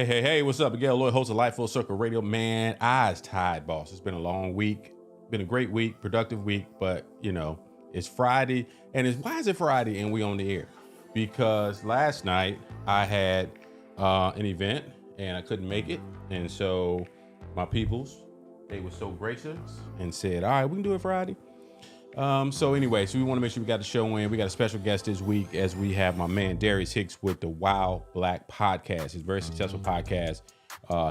Hey, what's up? Miguel Lloyd, host of Life Full Circle Radio. Man, eyes tied, boss. It's been a long week. Been a great week, productive week, but, it's Friday. And why is it Friday and we on the air? Because last night I had an event and I couldn't make it. And so my peoples, they were so gracious and said, all right, we can do it Friday. So we want to make sure we got the show in. We got a special guest this week as we have my man Darius Hicks with the Wild Black podcast. His very successful podcast.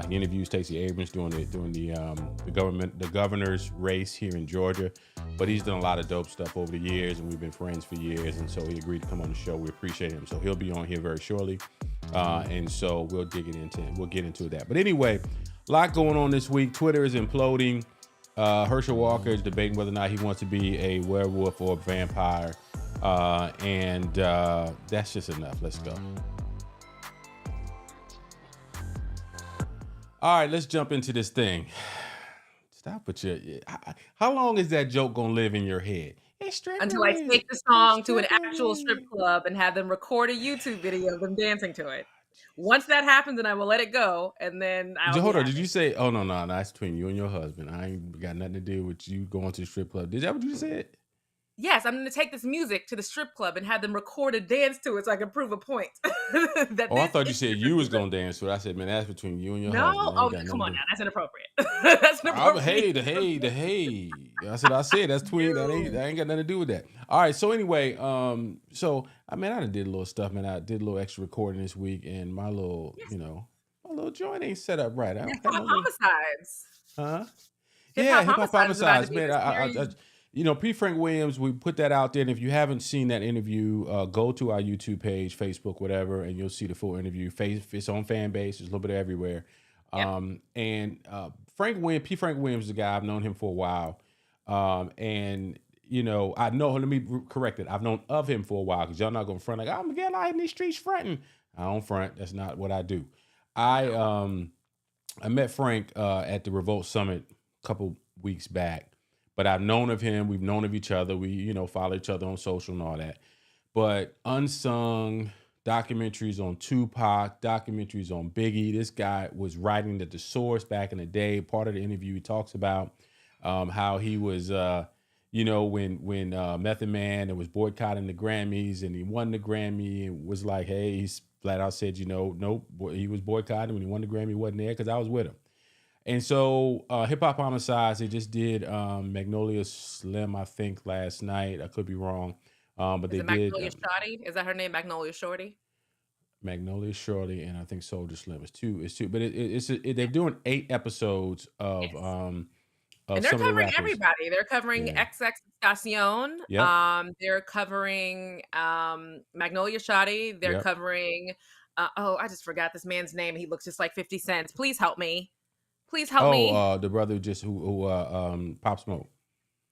He interviews Stacey Abrams during the governor's race here in Georgia. But he's done a lot of dope stuff over the years, and we've been friends for years. And so he agreed to come on the show. We appreciate him. So he'll be on here very shortly. And so we'll get into that. But anyway, a lot going on this week. Twitter is imploding. Hershel Walker is debating whether or not he wants to be a werewolf or a vampire. And that's just enough. Let's go. All right, let's jump into this thing. Stop with your... How long is that joke going to live in your head? Until I take the song to an actual strip club and have them record a YouTube video of them dancing to it. Once that happens, then I will let it go, and then I'll... Hold on, did you say... Oh, no, that's between you and your husband. I ain't got nothing to do with you going to the strip club. Is that what you said? Yes, I'm going to take this music to the strip club and have them record a dance to it so I can prove a point. I thought you said you was going to dance to it. I said, man, that's between you and your husband. No? Oh, come on now. That's inappropriate. That's inappropriate. Hey. I said that's between... That ain't got nothing to do with that. All right, so anyway, I done did a little stuff, man. I did a little extra recording this week, and my little, my little joint ain't set up right. Homicides. Huh? Yeah, Hip Hop Homicides, man. P. Frank Williams, we put that out there. And if you haven't seen that interview, go to our YouTube page, Facebook, whatever, and you'll see the full interview. It's on fan base. There's a little bit everywhere. Yep. P. Frank Williams is a guy. I've known him for a while. Let me correct it. I've known of him for a while because y'all not going to front like, I'm getting out in these streets fronting. I don't front. That's not what I do. I met Frank at the Revolt Summit a couple weeks back. But I've known of him. We've known of each other. We, follow each other on social and all that. But unsung documentaries on Tupac, documentaries on Biggie. This guy was writing at the Source back in the day. Part of the interview, he talks about how he was, when Method Man was boycotting the Grammys and he won the Grammy and was like, hey, he flat out said, nope, he was boycotting. When he won the Grammy, he wasn't there because I was with him. And so Hip Hop Homicides, they just did Magnolia Slim, I think, last night. I could be wrong. But they did. Magnolia Shorty? Is that her name, Magnolia Shorty? Magnolia Shorty, and I think Soldier Slim is two. But they're doing 8 episodes of yes. Of and they're covering everybody. They're covering XXXTentacion. Yep. They're covering Magnolia Shorty. They're covering I just forgot this man's name. He looks just like 50 Cent. Please help me. The brother who Pop Smoke.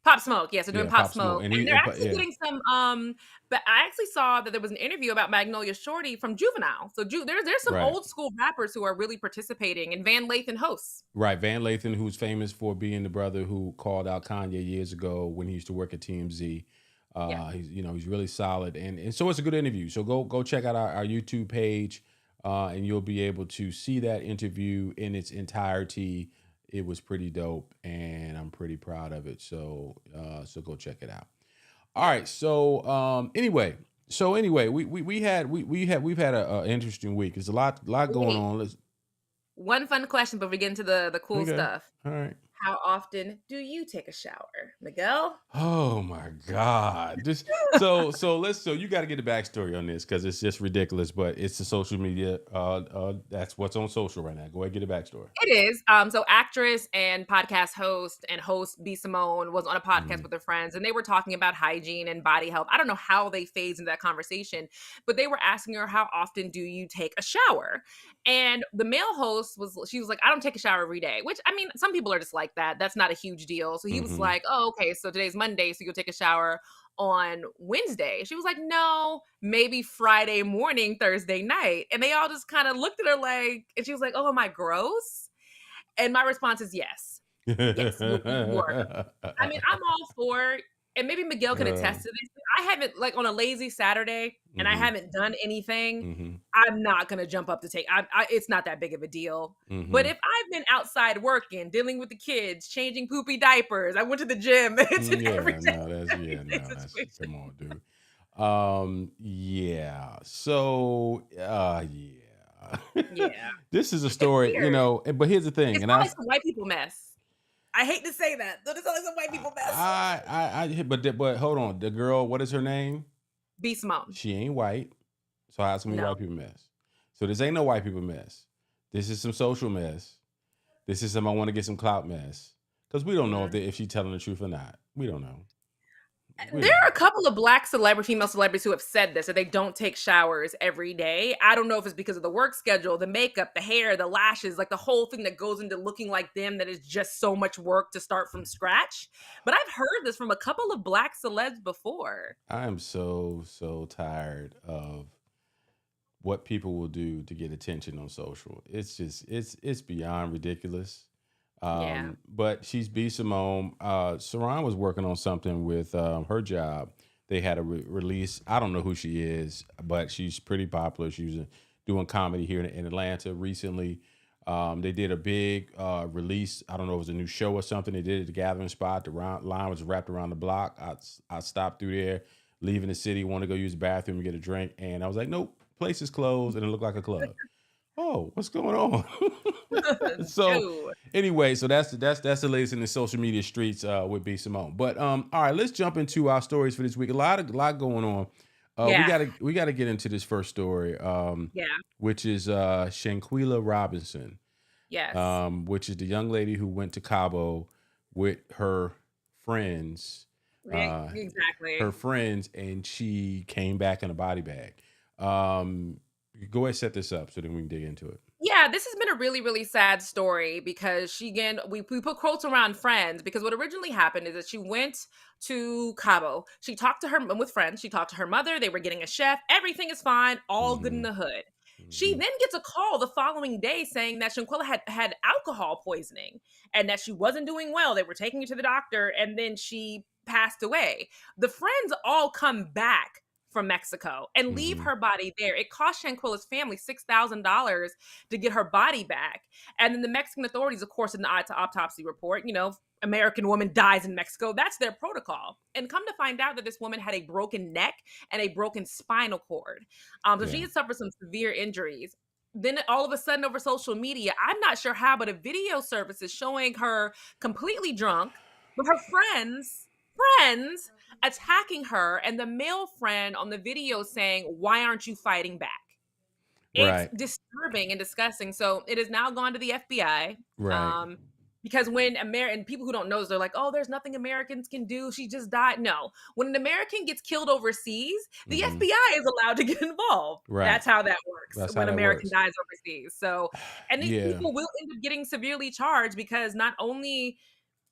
Pop Smoke, yes, they're doing Pop Smoke. And they're actually getting some, but I actually saw that there was an interview about Magnolia Shorty from Juvenile. So there's some old school rappers who are really participating, and Van Lathan hosts. Right, Van Lathan, who's famous for being the brother who called out Kanye years ago when he used to work at TMZ. He's really solid, and so it's a good interview. So go check out our YouTube page. And you'll be able to see that interview in its entirety. It was pretty dope, and I'm pretty proud of it. So go check it out. All right. So anyway, we've had an interesting week. There's a lot going on. One fun question, but we get into the cool stuff. All right. How often do you take a shower, Miguel? Oh my God! So you got to get the backstory on this because it's just ridiculous. But it's the social media. That's what's on social right now. Go ahead, get a backstory. It is. So actress and podcast host B. Simone was on a podcast with her friends, and they were talking about hygiene and body health. I don't know how they phased into that conversation, but they were asking her, how often do you take a shower? And the male host was like, I don't take a shower every day, which, I mean, some people are just like that. That's not a huge deal. So he was like, oh, okay, so today's Monday, so you'll take a shower on Wednesday. She was like, no, maybe Friday morning, Thursday night. And they all just kind of looked at her like, and she was like, oh, am I gross? And my response is yes. Yes, you are. I mean, I'm all for and maybe Miguel can attest to this. I haven't, like, on a lazy Saturday and I Mm-hmm. haven't done anything, Mm-hmm. I'm not gonna jump up to take. It's not that big of a deal. But Mm-hmm. if I've been outside working, dealing with the kids, changing poopy diapers, I went to the gym. It's an Yeah, everyday. no, It's no, a that's situation. come on, dude. Yeah. So, yeah. Yeah, This is a it's story, weird. but here's the thing, It's and not like some white people mess. I hate to say that, but it's not like some white people mess. but hold on, the girl, what is her name? Be Simone. She ain't white, so how's some No. white people mess? So this ain't no white people mess. This is some social mess. This is some I want to get some clout mess because we don't know Mm. if she's telling the truth or not. We don't know. We There don't are know. a couple of black female celebrities who have said this, that they don't take showers every day. I don't know if it's because of the work schedule, the makeup, the hair, the lashes, like the whole thing that goes into looking like them, that is just so much work to start from scratch. But I've heard this from a couple of black celebs before. I am so tired of what people will do to get attention on social. It's just it's beyond ridiculous. Yeah. But she's B Simone. Saran was working on something with her job. They had a release. I don't know who she is, but she's pretty popular. She was doing comedy here in Atlanta recently. They did a big release. I don't know if it was a new show or something. They did it at the Gathering Spot. The line was wrapped around the block. I stopped through there, leaving the city, want to go use the bathroom and get a drink. And I was like, nope, place is closed. And it looked like a club. Oh, what's going on? So No. anyway, so that's the latest in the social media streets with B Simone. But all right, let's jump into our stories for this week. A lot going on. Yeah. We gotta get into this first story, Yeah. which is Shanquella Robinson, Yes. which is the young lady who went to Cabo with her friends, uh, Exactly. and she came back in a body bag. Go ahead, set this up so then we can dig into it. Yeah, this has been a really, really sad story because we put quotes around friends, because what originally happened is that she went to Cabo. She talked to her with friends. She talked to her mother. They were getting a chef. Everything is fine. All good in Hmm. the hood. She Hmm. then gets a call the following day saying that Shanquella had alcohol poisoning and that she wasn't doing well. They were taking her to the doctor, and then she passed away. The friends all come back from Mexico and leave Hmm. her body there. It cost Shanquella's family $6,000 to get her body back. And then the Mexican authorities, of course, in the autopsy report, American woman dies in Mexico. That's their protocol. And come to find out that this woman had a broken neck and a broken spinal cord. So she Yeah. had suffered some severe injuries. Then all of a sudden over social media, I'm not sure how, but a video surface is showing her completely drunk, but her friends attacking her, and the male friend on the video saying, "Why aren't you fighting back?" It's Right. disturbing and disgusting. So it has now gone to the FBI. Right. Because when and people who don't know this, they're like, "Oh, there's nothing Americans can do. She just died." No, when an American gets killed overseas, the Hmm. FBI is allowed to get involved. Right. That's how that works That's how when an that American works. dies overseas. So, and these Yeah. people will end up getting severely charged, because not only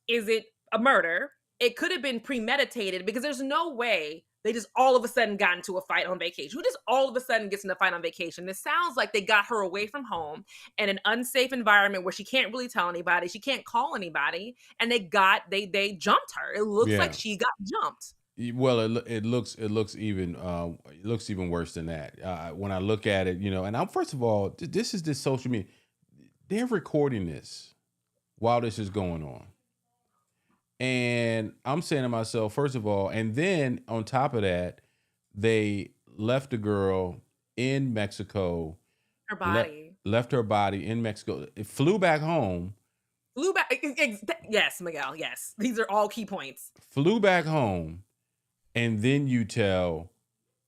is it a murder, it could have been premeditated, because there's no way they just all of a sudden got into a fight on vacation. Who just all of a sudden gets in a fight on vacation? This sounds like they got her away from home in an unsafe environment where she can't really tell anybody, she can't call anybody, and they jumped her. It looks like Yeah. she got jumped. Well, it looks even worse than that. When I look at it, and I'm first of all, this is this social media. They're recording this while this is going on, and I'm saying to myself, first of all, and then on top of that, they left the girl in Mexico, Her le- body left her body in Mexico, it flew back home, flew back. Yes, Miguel. Yes, these are all key points. flew back home, and then you tell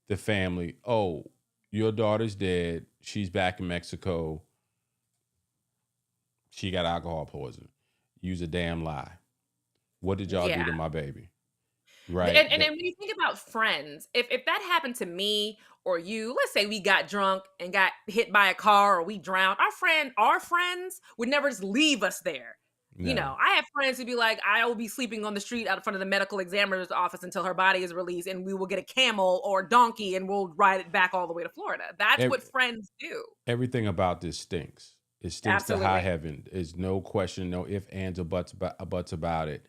the family, oh, your daughter's dead. She's back in Mexico. She got alcohol poisoning. Use a damn lie. What did y'all do Yeah. to my baby? And, Right. and and when you think about friends, if that happened to me or you, let's say we got drunk and got hit by a car, or we drowned, our friends would never just leave us there. No. I have friends who'd be like, I will be sleeping on the street out in front of the medical examiner's office until her body is released, and we will get a camel or donkey and we'll ride it back all the way to Florida. That's Ev- what friends do. Everything about this stinks. It stinks to high Absolutely. heaven. There's no question, no ifs, ands, or buts about it.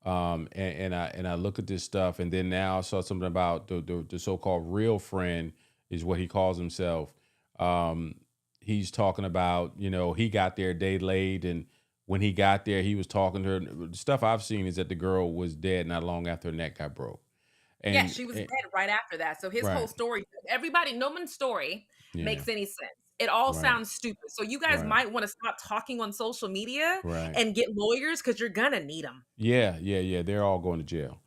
And I look at this stuff, and then now I saw something about the so-called real friend is what he calls himself. Um, he's talking about, he got there a day late, and when he got there, he was talking to her. The stuff I've seen is that the girl was dead not long after her neck got broke. Yeah, And, she was and dead right after that. So his whole right, story, everybody, no one's story yeah, makes any sense. It all right, sounds stupid. So you guys right, might want to stop talking on social media right. and get lawyers because you're gonna need them. Yeah, yeah, yeah. They're all going to jail.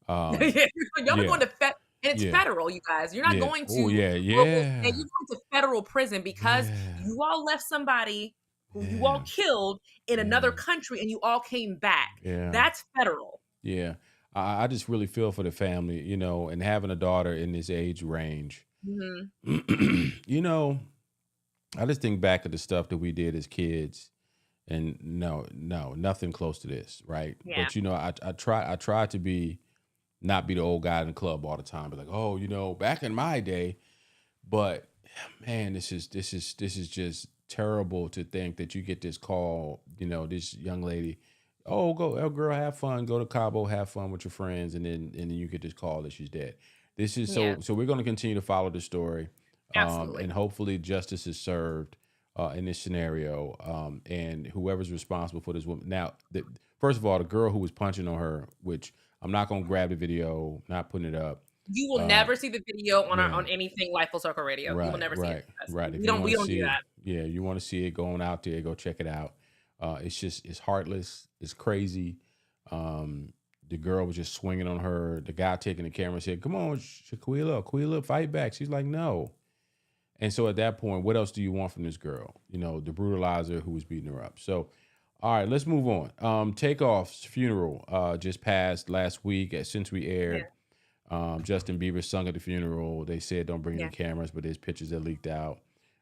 Y'all Um, are yeah, going to and it's yeah, federal, you guys. You're not yeah. going Oh, to yeah, local state. yeah, You're going to federal prison because yeah, you all left somebody who you all yeah, killed in another yeah, country and you all came back. yeah. That's federal. Yeah, I just really feel for the family, and having a daughter in this age range. Hmm. you know, I just think back at the stuff that we did as kids, and no, nothing close to this, right? Yeah. But I try to not be the old guy in the club all the time, but like, oh, back in my day. But man, this is just terrible to think that you get this call, this young lady, oh, girl, have fun, go to Cabo, have fun with your friends, and then you get this call that she's dead. This is Yeah. so we're going to continue to follow the story, Absolutely. and hopefully justice is served in this scenario, and whoever's responsible for this woman. Now, first of all, the girl who was punching on her, which I'm not going to grab the video, not putting it up. You will Uh, never see the video on yeah. on anything like Full Circle Radio. You will Right, never see it. right, right. If We you don't want we to don't do see it, that. yeah, you want to see it going out there, go check it out. It's heartless. It's crazy. The girl was just swinging on her. The guy taking the camera said, "Come on, Shaquilla, fight back." She's like, "No." And so at that point, what else do you want from this girl? The brutalizer who was beating her up. So, all right, let's move on. Takeoff's funeral just passed last week. Since we Yeah. aired, Justin Bieber sung at the funeral. They said don't bring Yeah. any cameras, but there's pictures that leaked out.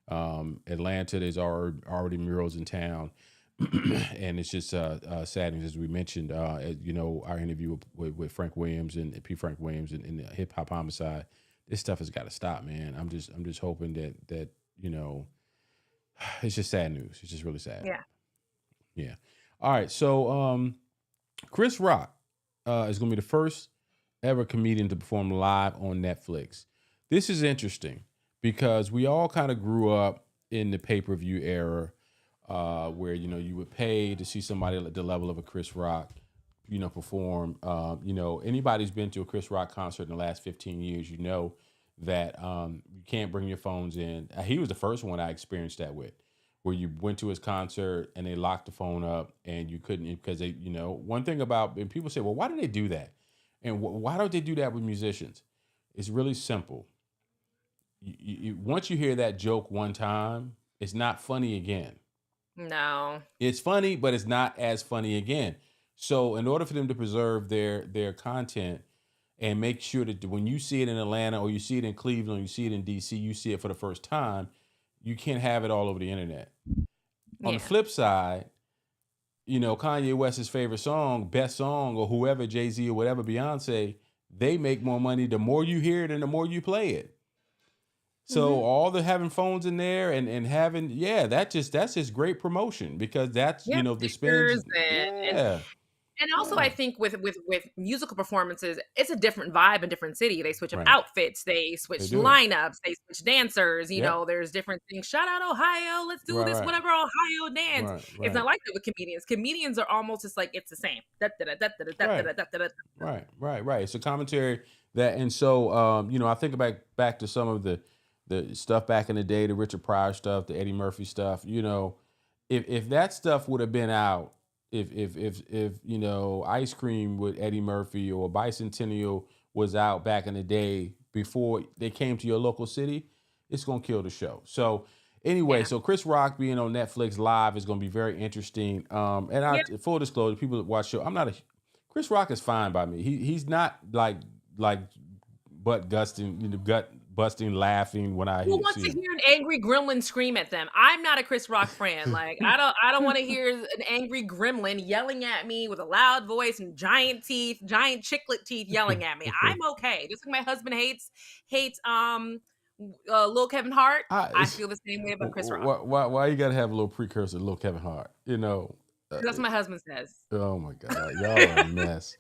Atlanta, there's already murals in town, and it's just sad news, as we mentioned. Our interview with Frank Williams and P. Frank Williams and the hip hop homicide. This stuff has got to stop, man. I'm just hoping that it's just sad news. It's just really sad. Yeah. Yeah. All right. So Chris Rock is going to be the first ever comedian to perform live on Netflix. This is interesting because we all kind of grew up in the pay-per-view era, where you would pay to see somebody at the level of a Chris Rock, perform. Anybody's been to a Chris Rock concert in the last 15 years, that you can't bring your phones in. He was the first one I experienced that with, where you went to his concert and they locked the phone up and you couldn't, because they, one thing about, and people say, well, why do they do that? And why don't they do that with musicians? It's really simple. Once you hear that joke one time, it's not funny again. No. It's funny, but it's not as funny again. So in order for them to preserve their content and make sure that when you see it in Atlanta or you see it in Cleveland or you see it in DC, you see it for the first time, you can't have it all over the internet. On the Yeah. flip side, Kanye West's favorite song, best song, or whoever, Jay-Z or whatever, Beyonce, they make more money the more you hear it and the more you play it. So Mhm. all the having phones in there and having, that's just great promotion, because that's, Yeah, the spins. stickers and Yeah. and also I Yeah. think with musical performances, it's a different vibe in different city. They switch up Right. outfits, they switch They do. lineups, they switch dancers, Yep. there's different things. Shout out Ohio, let's do Right, this, right. whatever Ohio dance. Right, It's right. not like that with comedians. Comedians are almost just like it's the same. Right. Right. It's a commentary that, and so I think back to some of the stuff back in the day, the Richard Pryor stuff, the Eddie Murphy stuff. If that stuff would have been out, if Ice Cream with Eddie Murphy or Bicentennial was out back in the day before they came to your local city, it's gonna kill the show. So anyway, Yeah. so Chris Rock being on Netflix live is gonna be very interesting. Yeah. Full disclosure, people that watch show, I'm not a Chris Rock is fine by me. He's not like butt gusting, gut busting, laughing when I Who wants see to him. hear an angry gremlin scream at them? I'm not a Chris Rock fan. Like I don't want to hear an angry gremlin yelling at me with a loud voice and giant teeth, giant chiclet teeth yelling at me. I'm okay. Just like my husband hates Lil Kevin Hart. I It's, feel the same way about Chris Rock. why you gotta have a little precursor to Lil Kevin Hart? That's what my husband says. Oh my God, y'all are a mess.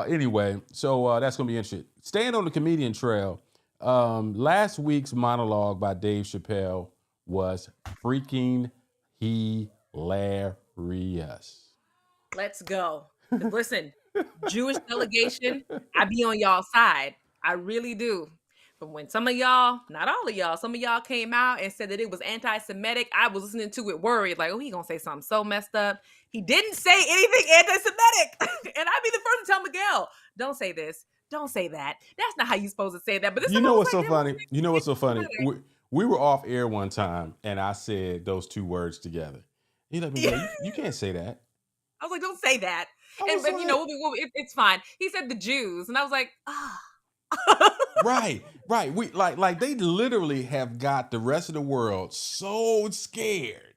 Anyway, that's gonna be interesting. Staying on the comedian trail. Last week's monologue by Dave Chappelle was freaking hilarious. Let's go. Listen, Jewish delegation, I be on y'all side. I really do. But when some of y'all, not all of y'all, some of y'all came out and said that it was anti-Semitic, I was listening to it worried, like, oh, he gonna say something so messed up. He didn't say anything anti-Semitic. And I'd be the first to tell Miguel, don't say this. Don't say that. That's not how you supposed to say that. But this You is know what what's so was funny? You know what's so funny? like, We were off air one time, and I said those two words together. He let me go. You can't say that. I was like, don't say that. I And was but like, it's fine. He said the Jews, and I was like, ah. right. We like they literally have got the rest of the world so scared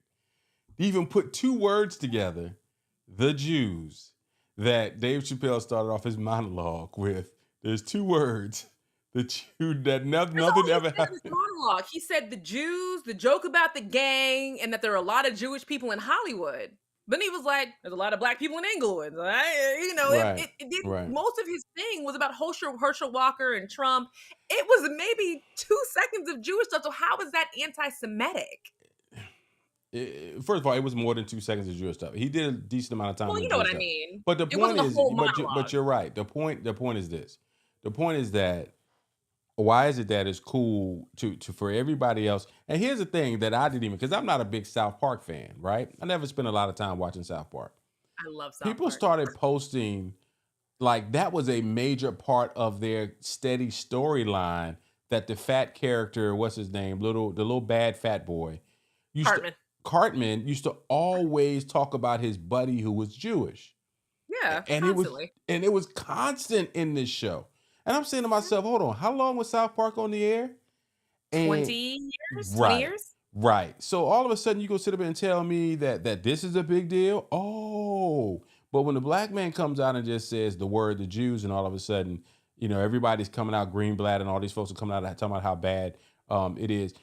to even put two words together, the Jews, that Dave Chappelle started off his monologue with. There's two words, the Jew, that nothing ever happened. Monologue. He said the Jews, the joke about the gang, and that there are a lot of Jewish people in Hollywood. Then he was like, "There's a lot of black people in Englewood." Right. Most of his thing was about Herschel Walker and Trump. It was maybe 2 seconds of Jewish stuff. So how is that anti-Semitic? First of all, it was more than 2 seconds of Jewish stuff. He did a decent amount of time. Well, you know what I mean. But the It point wasn't a is, whole monologue. but you're right. The point is this. The point is that why is it that it's cool to for everybody else? And here's the thing that I didn't even, because I'm not a big South Park fan, right? I never spent a lot of time watching South Park. I love South People Park. started posting like that was a major part of their steady storyline, that the fat character, what's his name, the little bad fat boy, Cartman used to always talk about his buddy who was Jewish. Yeah, and constantly. it was constant in this show. And I'm saying to myself, hold on, how long was South Park on the air? 20 years? 20 Right. years? Right. So all of a sudden you go sit up and tell me that this is a big deal. Oh, but when the black man comes out and just says the word the Jews, and all of a sudden, everybody's coming out, Greenblatt and all these folks are coming out talking about how bad it is.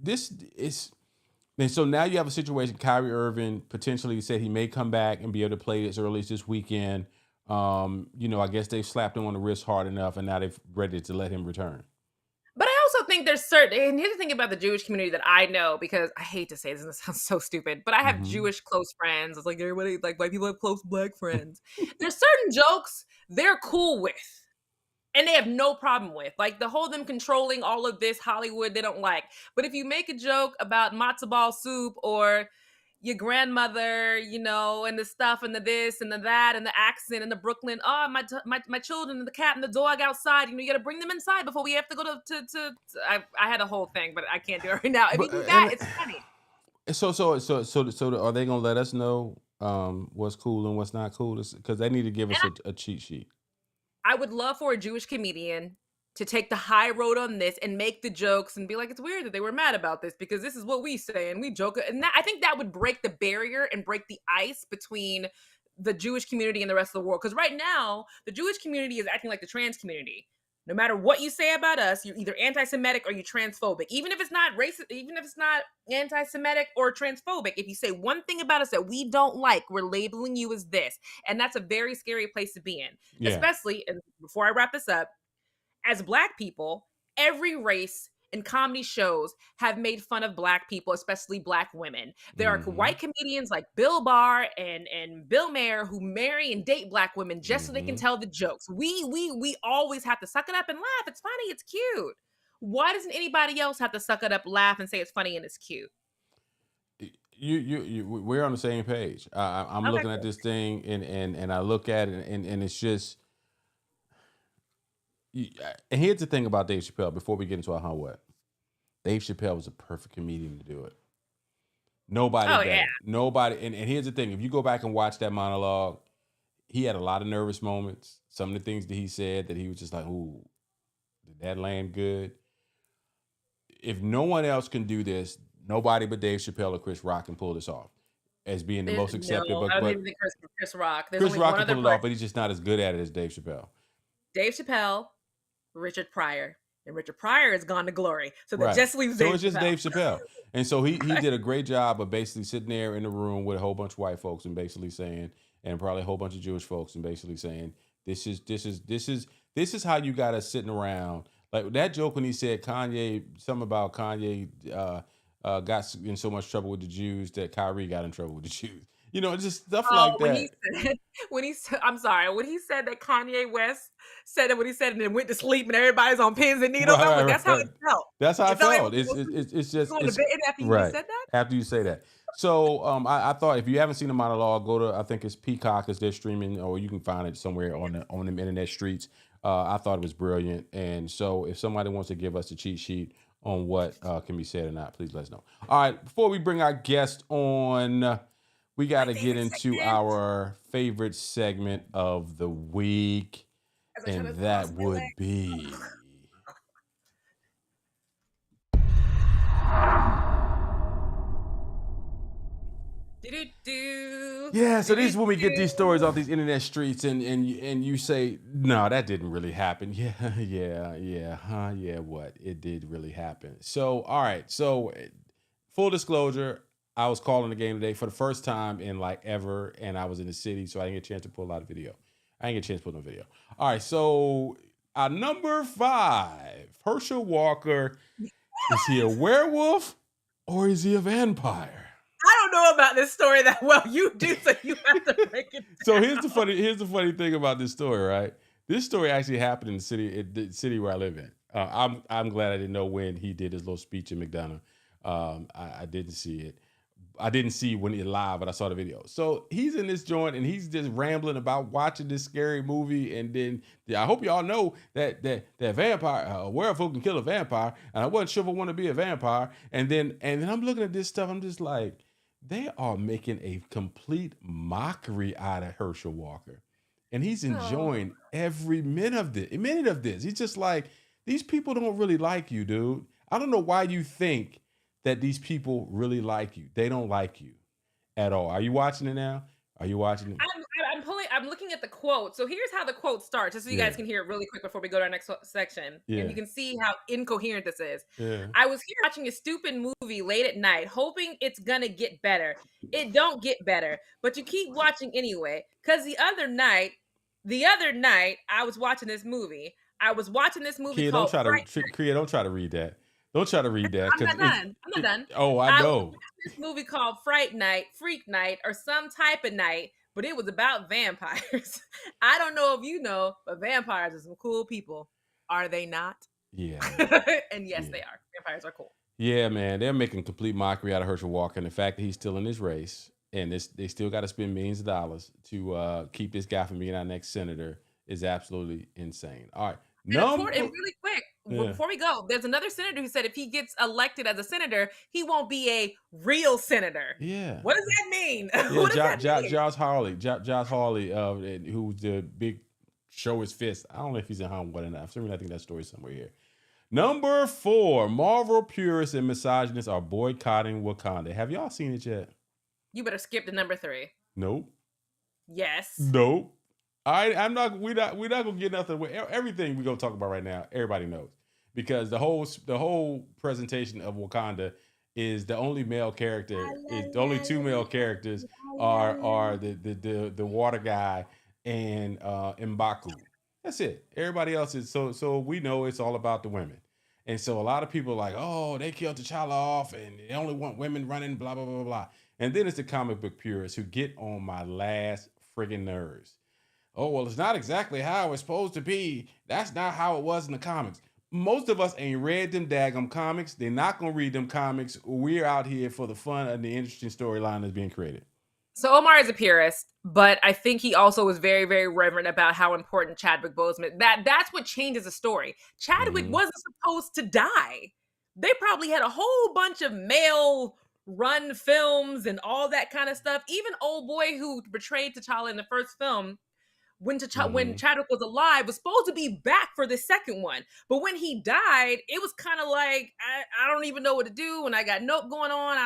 This is. And so now you have a situation. Kyrie Irving potentially said he may come back and be able to play as early as this weekend. I guess they've slapped him on the wrist hard enough, and now they're ready to let him return. But I also think there's certain, and here's the thing about the Jewish community that I know, because I hate to say this and it sounds so stupid, but I have Jewish close friends. It's like everybody, like white people have close black friends. There's certain jokes they're cool with. And they have no problem with, like the whole them controlling all of this Hollywood they don't like. But if you make a joke about matzo ball soup or your grandmother, and the stuff and the this and the that and the accent and the Brooklyn, my children and the cat and the dog outside, you got to bring them inside before we have to go to I had a whole thing, but I can't do it right now. If you do that, it's funny. So are they gonna let us know what's cool and what's not cool? Because they need to give us a cheat sheet. I would love for a Jewish comedian to take the high road on this and make the jokes and be like, it's weird that they were mad about this because this is what we say and we joke. And I think that would break the barrier and break the ice between the Jewish community and the rest of the world. Because right now, the Jewish community is acting like the trans community. No matter what you say about us, you're either anti-Semitic or you're transphobic. Even if it's not racist, even if it's not anti-Semitic or transphobic, if you say one thing about us that we don't like, we're labeling you as this. And that's a very scary place to be in. Yeah. Especially, and before I wrap this up, as Black people, every race in comedy shows have made fun of Black people, especially Black women. There are white comedians like Bill Barr and Bill Maher who marry and date Black women just so they can tell the jokes. We always have to suck it up and laugh. It's funny. It's cute. Why doesn't anybody else have to suck it up, laugh, and say it's funny and it's cute? We're on the same page. I'm looking at this thing and I look at it and it's just. And here's the thing about Dave Chappelle, before we get into our what. Dave Chappelle was a perfect comedian to do it. Nobody better. Yeah. Nobody. And here's the thing. If you go back and watch that monologue, he had a lot of nervous moments. Some of the things that he said that he was just like, ooh, did that land good? If no one else can do this, nobody but Dave Chappelle or Chris Rock can pull this off as being the most accepted. No, I don't even think Chris Rock. Chris Rock can pull it off, but he's just not as good at it as Dave Chappelle. Dave Chappelle, Richard Pryor. and Richard Pryor has gone to glory. So that Right. just leaves So Dave it's just Chappelle. Dave Chappelle. And so he did a great job of basically sitting there in the room with a whole bunch of white folks and basically saying, and probably a whole bunch of Jewish folks, and basically saying, this is how you got us sitting around. Like that joke when he said something about Kanye got in so much trouble with the Jews that Kari got in trouble with the Jews. You know, just stuff like when that. he said, I'm sorry, when he said that Kanye West said that what he said and then went to sleep and everybody's on pins and needles, Right, that's how it felt. That's how I It felt felt. like It's just going to bed after you right said that. after you say that. So I thought if you haven't seen the monologue, go to I think it's Peacock as they're streaming, or you can find it somewhere on the internet streets. I thought it was brilliant, and so if somebody wants to give us a cheat sheet on what can be said or not, please let us know. All right, before we bring our guest on, we got to get into our favorite segment of the week, and that would be. Yeah, so this is when we get these stories off these internet streets, and you say, no, that didn't really happen. Yeah, what? It did really happen. So, all right. So, full disclosure, I was calling the game today for the first time in like ever, and I was in the city, so I didn't get a chance to pull a lot of video. I didn't get a chance to pull no video. All right, so number 5, Hershel Walker. Is he a werewolf or is he a vampire? I don't know about this story that well. You do, so you have to break it down. So here's the funny thing about this story, right? This story actually happened in the city where I live in. I'm glad I didn't know when he did his little speech in McDonough. I didn't see it. I didn't see when he live, but I saw the video. So he's in this joint and he's just rambling about watching this scary movie. And then I hope y'all know that vampire, a werewolf can kill a vampire. And I wasn't sure if I want to be a vampire. And then I'm looking at this stuff. I'm just like, they are making a complete mockery out of Hershel Walker. And he's enjoying every minute of this. He's just like, these people don't really like you, dude. I don't know why you think that these people really like you. They don't like you at all. Are you watching it now? Are you watching it? I'm looking at the quote. So here's how the quote starts, just so you guys can hear it really quick before we go to our next section. Yeah. And you can see how incoherent this is. Yeah. I was here watching a stupid movie late at night, hoping it's gonna get better. It don't get better, but you keep watching anyway. Cause the other night, I was watching this movie. Kia, called Kia, don't try to read that. Don't try to read that. I'm not done. Oh, I know. This movie called Freak Night, or some type of night, but it was about vampires. I don't know if you know, but vampires are some cool people. Are they not? Yeah. And yes, they are. Vampires are cool. Yeah, man. They're making complete mockery out of Hershel Walker. And the fact that he's still in this race and they still got to spend millions of dollars to keep this guy from being our next senator is absolutely insane. All right. And really quick, before we go, there's another senator who said if he gets elected as a senator, he won't be a real senator. Yeah. What does that mean? Yeah, Josh Hawley, who's the big show his fist. I don't know if he's in Hollywood or not. For some reason, I think that story's somewhere here. Number 4, Marvel purists and misogynists are boycotting Wakanda. Have y'all seen it yet? You better skip to number 3. Nope. Yes. Nope. We're not gonna get nothing. Everything we're gonna talk about right now, everybody knows, because the whole presentation of Wakanda is the only male character. The only 2 male characters are the water guy and M'Baku. That's it. Everybody else is so we know it's all about the women. And so a lot of people are like, oh, they killed T'Challa off and they only want women running, blah, blah, blah, blah. And then it's the comic book purists who get on my last friggin' nerves. Oh, well, it's not exactly how it's supposed to be. That's not how it was in the comics. Most of us ain't read them daggum comics. They're not going to read them comics. We're out here for the fun and the interesting storyline that's being created. So Omar is a purist, but I think he also was very, very reverent about how important Chadwick Boseman. That's what changes the story. Chadwick wasn't supposed to die. They probably had a whole bunch of male run films and all that kind of stuff. Even old boy who betrayed T'Challa in the first film, when Chadwick was alive, was supposed to be back for the second one. But when he died, it was kind of like, I don't even know what to do, and I got nope going on.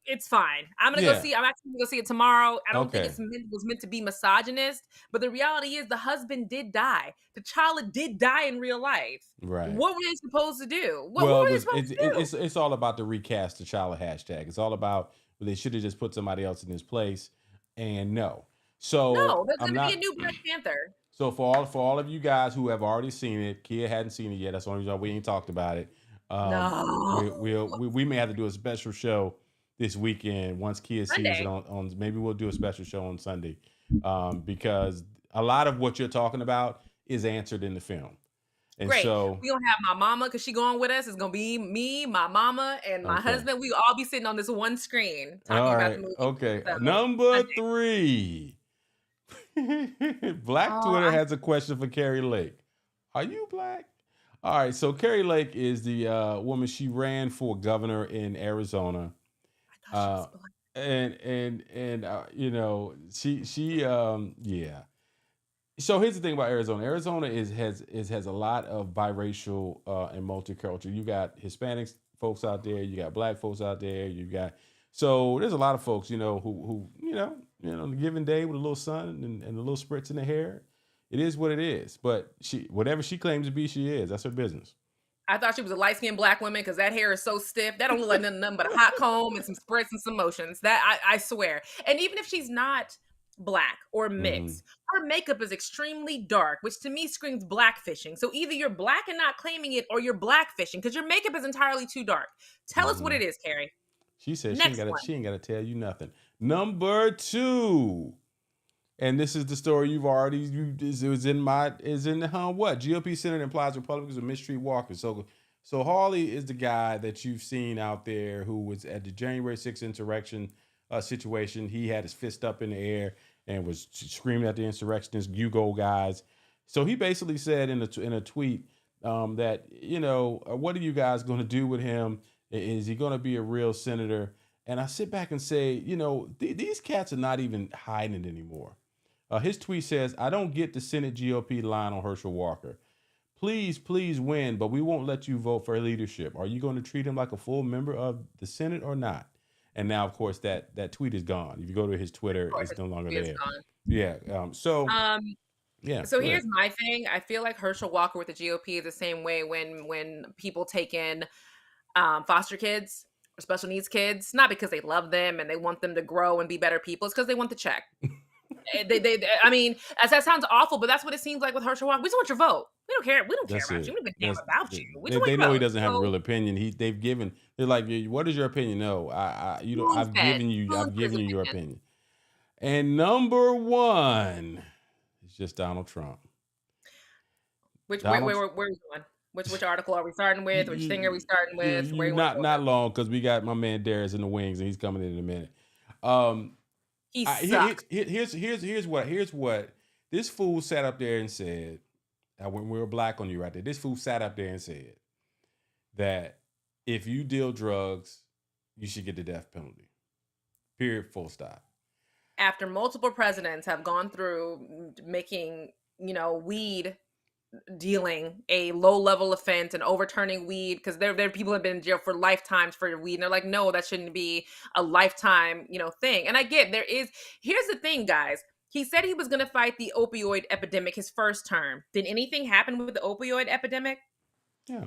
it's fine. I'm gonna go Yeah. see. I'm actually gonna go see it tomorrow. I don't think Okay. was meant to be misogynist, but the reality is the husband did die. T'Challa did die in real life. Right. What were they supposed to do? What Well, were they supposed to do? it's all about the recast T'Challa hashtag. It's all about they should have just put somebody else in his place, and no. So No, there's I'm gonna be a not. new Black Panther. So for all of you guys who have already seen it, Kia hadn't seen it yet. That's the only reason we ain't talked about it. No, We may have to do a special show this weekend once Kia sees it Sunday. on. Maybe we'll do a special show on Sunday, because a lot of what you're talking about is answered in the film, and Great. so We gonna have my mama because she going with us. It's gonna be me, my mama, and my okay. husband. We all be sitting on this one screen talking All about the right. movie. Okay. So Number Sunday. 3. Black Oh, Twitter has a question for Kari Lake. Are you black? All right. So Kari Lake is the woman. She ran for governor in Arizona. I thought she was Black. Yeah. So here's the thing about Arizona. Arizona has a lot of biracial and multicultural. You got Hispanic folks out there. You got black folks out there. So there's a lot of folks, who on a given day with a little sun and a little spritz in the hair. It is what it is. But whatever she claims to be, she is. That's her business. I thought she was a light skinned Black woman because that hair is so stiff. That don't look like nothing but a hot comb and some spritz and some motions. That I swear. And even if she's not Black or Mm-hmm. mixed, her makeup is extremely dark, which to me screams blackfishing. So either you're Black and not claiming it, or you're blackfishing because your makeup is entirely too dark. Tell us what Mm-hmm. it is, Kari. She said Next she one. ain't gotta tell you nothing. Number 2. And this is the story it was in the what? GOP Senate implies Republicans are mistreat walkers. So Hawley is the guy that you've seen out there who was at the January 6th insurrection situation. He had his fist up in the air and was screaming at the insurrectionists, "You go, guys!" So he basically said in a tweet that what are you guys going to do with him? Is he going to be a real senator? And I sit back and say, these cats are not even hiding it anymore. His tweet says, "I don't get the Senate GOP line on Herschel Walker. Please, please win, but we won't let you vote for leadership. Are you going to treat him like a full member of the Senate or not?" And now, of course, that tweet is gone. If you go to his Twitter, Of course, it's no longer it's there. gone. Yeah. Yeah. So Go ahead. here's my thing. I feel like Herschel Walker with the GOP is the same way when people take in foster kids or special needs kids, not because they love them and they want them to grow and be better people. It's because they want the check. I mean, as that sounds awful, but that's what it seems like with Herschel Walker. We just want your vote. We don't care. We don't care That's about you. it. We don't give a damn about you. We just want They your know he vote. doesn't have a So, real opinion. They're like, "What is your opinion?" No, spoon fed, spoon I've for his given you your opinion. opinion. And number 1 is just Donald Trump. Where Donald. are we going? Which article are we starting with? Which thing are we starting with? Where You you want to go with not this? long because we got my man Darius in the wings and he's coming in a minute. He sucks. Here's what this fool sat up there and said. When we were black on you right there, this fool sat up there and said that if you deal drugs, you should get the death penalty. Period. Full stop. After multiple presidents have gone through making, weed dealing a low level offense and overturning weed, because there are people who have been in jail for lifetimes for weed, and they're like, no, that shouldn't be a lifetime thing. And I get here's the thing, guys. He said he was going to fight the opioid epidemic his first term. Did anything happen with the opioid epidemic? Yeah.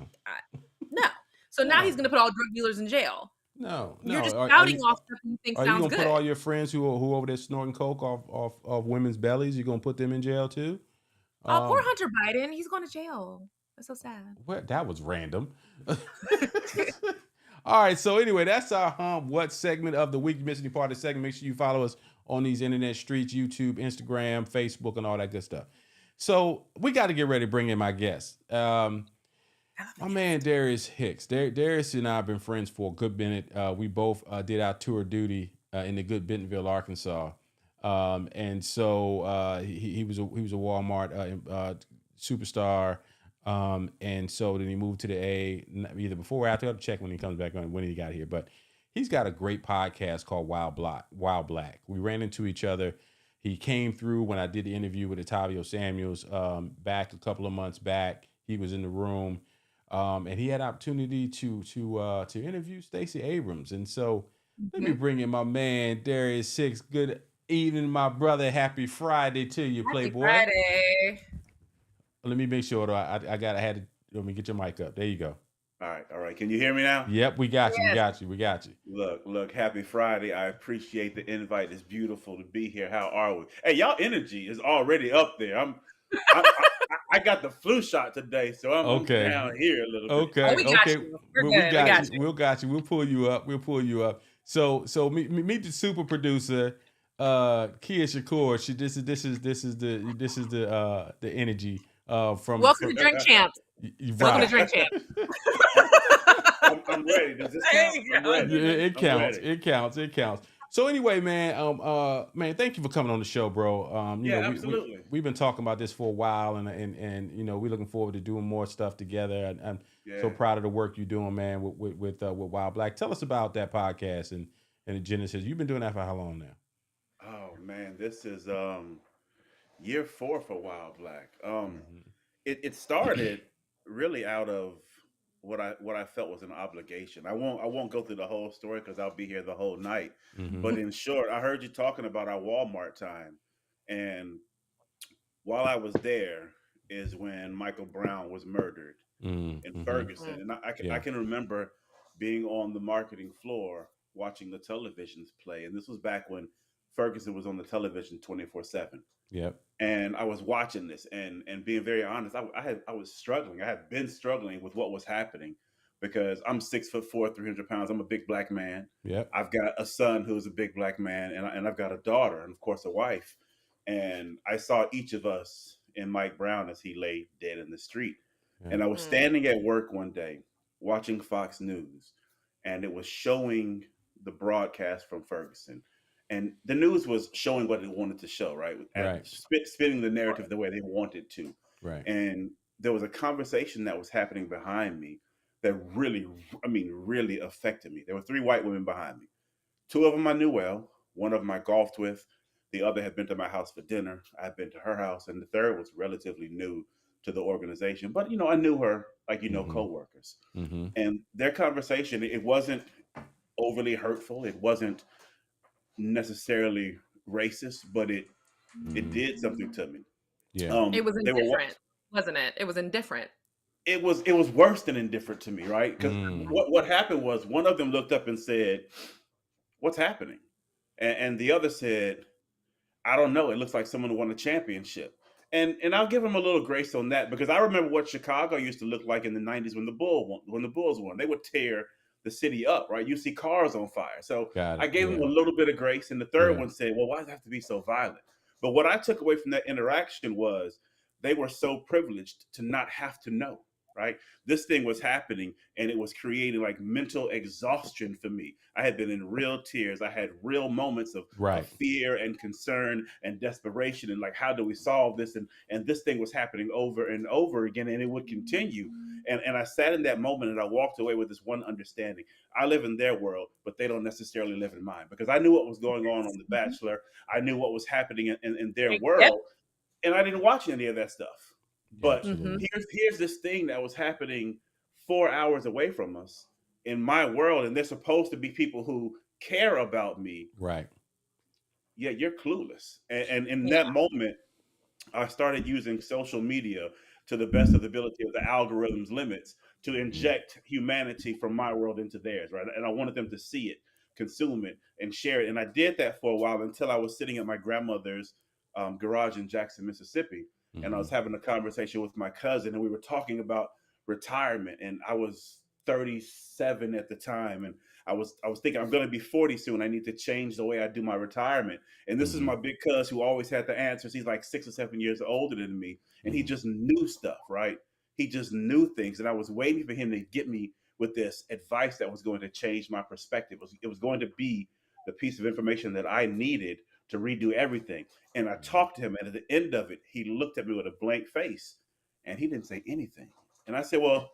No. So now he's No. going to put all drug dealers in jail. No. You're just Are spouting you off stuff you think are you sounds gonna put good. all your friends who over there snorting coke off of women's bellies? You're gonna put them in jail too? Oh, poor Um, Hunter Biden. He's going to jail. That's so sad. Well, that was random. All right. So anyway, that's our what segment of the week. You missed any part of the segment? Make sure you follow us on these internet streets: YouTube, Instagram, Facebook, and all that good stuff. So we got to get ready to bring in my guest. My man Darius Hicks. Darius and I have been friends for a good minute. We both did our tour duty in the good Bentonville, Arkansas. And so he was a Walmart superstar. And so then he moved to the A either before or after. I have to check when he comes back on when he got here. But he's got a great podcast called Wild Black. We ran into each other. He came through when I did the interview with Otavio Samuels back a couple of months back. He was in the room. And he had opportunity to interview Stacey Abrams. And so Let me bring in my man, Darius Hicks. Good evening, my brother. Happy Friday to you, Happy Playboy. Friday. Let me make sure, though. I had to, let me get your mic up. There you go. All right. Can you hear me now? Yep, we got you. We Yes. got you. We got you. Look, happy Friday. I appreciate the invite. It's beautiful to be here. How are we? Hey, y'all energy is already up there. I got the flu shot today, so I'm Okay. down here a little bit. Oh, Okay. we got Okay. you. We're We good. We got got you. you. We'll got you. We'll pull you up. We'll pull you up. So meet the super producer, Kia Shakur. The energy Welcome to Drink Champs. Welcome to right. Drink Champs. I'm ready. Does this count? I'm ready. Yeah, it I'm counts. ready. It counts. It counts. So anyway, man, man, thank you for coming on the show, bro. You know, Yeah, absolutely. we've been talking about this for a while, and you know, we're looking forward to doing more stuff together. And I'm so Yeah. proud of the work you're doing, man, with Wild Black. Tell us about that podcast and the genesis. You've been doing that for how long now? Oh man, this is year 4 for Wild Black. Mm-hmm. It started really out of what I felt was an obligation. I won't go through the whole story because I'll be here the whole night. Mm-hmm. But in short, I heard you talking about our Walmart time, and while I was there is when Michael Brown was murdered in Mm-hmm. Ferguson, and I Yeah. can remember being on the marketing floor watching the televisions play, and this was back when Ferguson was on the television 24/7, Yep. and I was watching this and being very honest, I was struggling. I had been struggling with what was happening because I'm 6'4", 300 pounds. I'm a big black man. Yep. I've got a son who's a big black man, and I've got a daughter, and of course a wife. And I saw each of us in Mike Brown as he lay dead in the street. Yeah. And I was standing at work one day watching Fox News, and it was showing the broadcast from Ferguson, and the news was showing what it wanted to show, right? Right. Spinning the narrative the way they wanted to. Right. And there was a conversation that was happening behind me that really, I mean, really affected me. There were 3 white women behind me. 2 of them I knew well. One of them I golfed with. The other had been to my house for dinner. I had been to her house, and the third was relatively new to the organization. But I knew her like Mm-hmm. coworkers. Mm-hmm. And their conversation, it wasn't overly hurtful. It wasn't necessarily racist, but it Mm-hmm. did something to me. Yeah. It was They were indifferent, wasn't it? It was indifferent. it was worse than indifferent to me, right? Because Mm. what happened was one of them looked up and said, "What's happening?" And the other said, "I don't know. It looks like someone won a championship." And I'll give them a little grace on that because I remember what Chicago used to look like in the '90s when the Bulls won. They would tear the city up, right? You see cars on fire. So Got I it. gave them Yeah. a little bit of grace. And the third Yeah. one said, "Well, why does it have to be so violent?" But what I took away from that interaction was they were so privileged to not have to know, right? This thing was happening and it was creating like mental exhaustion for me. I had been in real tears. I had real moments of Right. fear and concern and desperation and like, how do we solve this? And this thing was happening over and over again, and it would continue. And I sat in that moment and I walked away with this one understanding. I live in their world, but they don't necessarily live in mine, because I knew what was going on The Bachelor. I knew what was happening in their Yep. world, and I didn't watch any of that stuff. But Absolutely. here's this thing that was happening 4 hours away from us in my world, and they're supposed to be people who care about me. Right. Yeah, you're clueless. And in Yeah. that moment, I started using social media to the best of the ability of the algorithm's limits to inject humanity from my world into theirs, right? And I wanted them to see it, consume it, and share it. And I did that for a while until I was sitting at my grandmother's garage in Jackson, Mississippi, and I Mm-hmm. was having a conversation with my cousin, and we were talking about retirement. And I was 37 at the time, and I was thinking I'm going to be 40 soon. I need to change the way I do my retirement. And this is Mm-hmm. my big cuz who always had the answers. He's like 6 or 7 years older than me, and he Mm-hmm. just knew stuff, right? He just knew things, and I was waiting for him to get me with this advice that was going to change my perspective. It was going to be the piece of information that I needed to redo everything. And I talked to him, and at the end of it, he looked at me with a blank face, and he didn't say anything. And I said, "Well,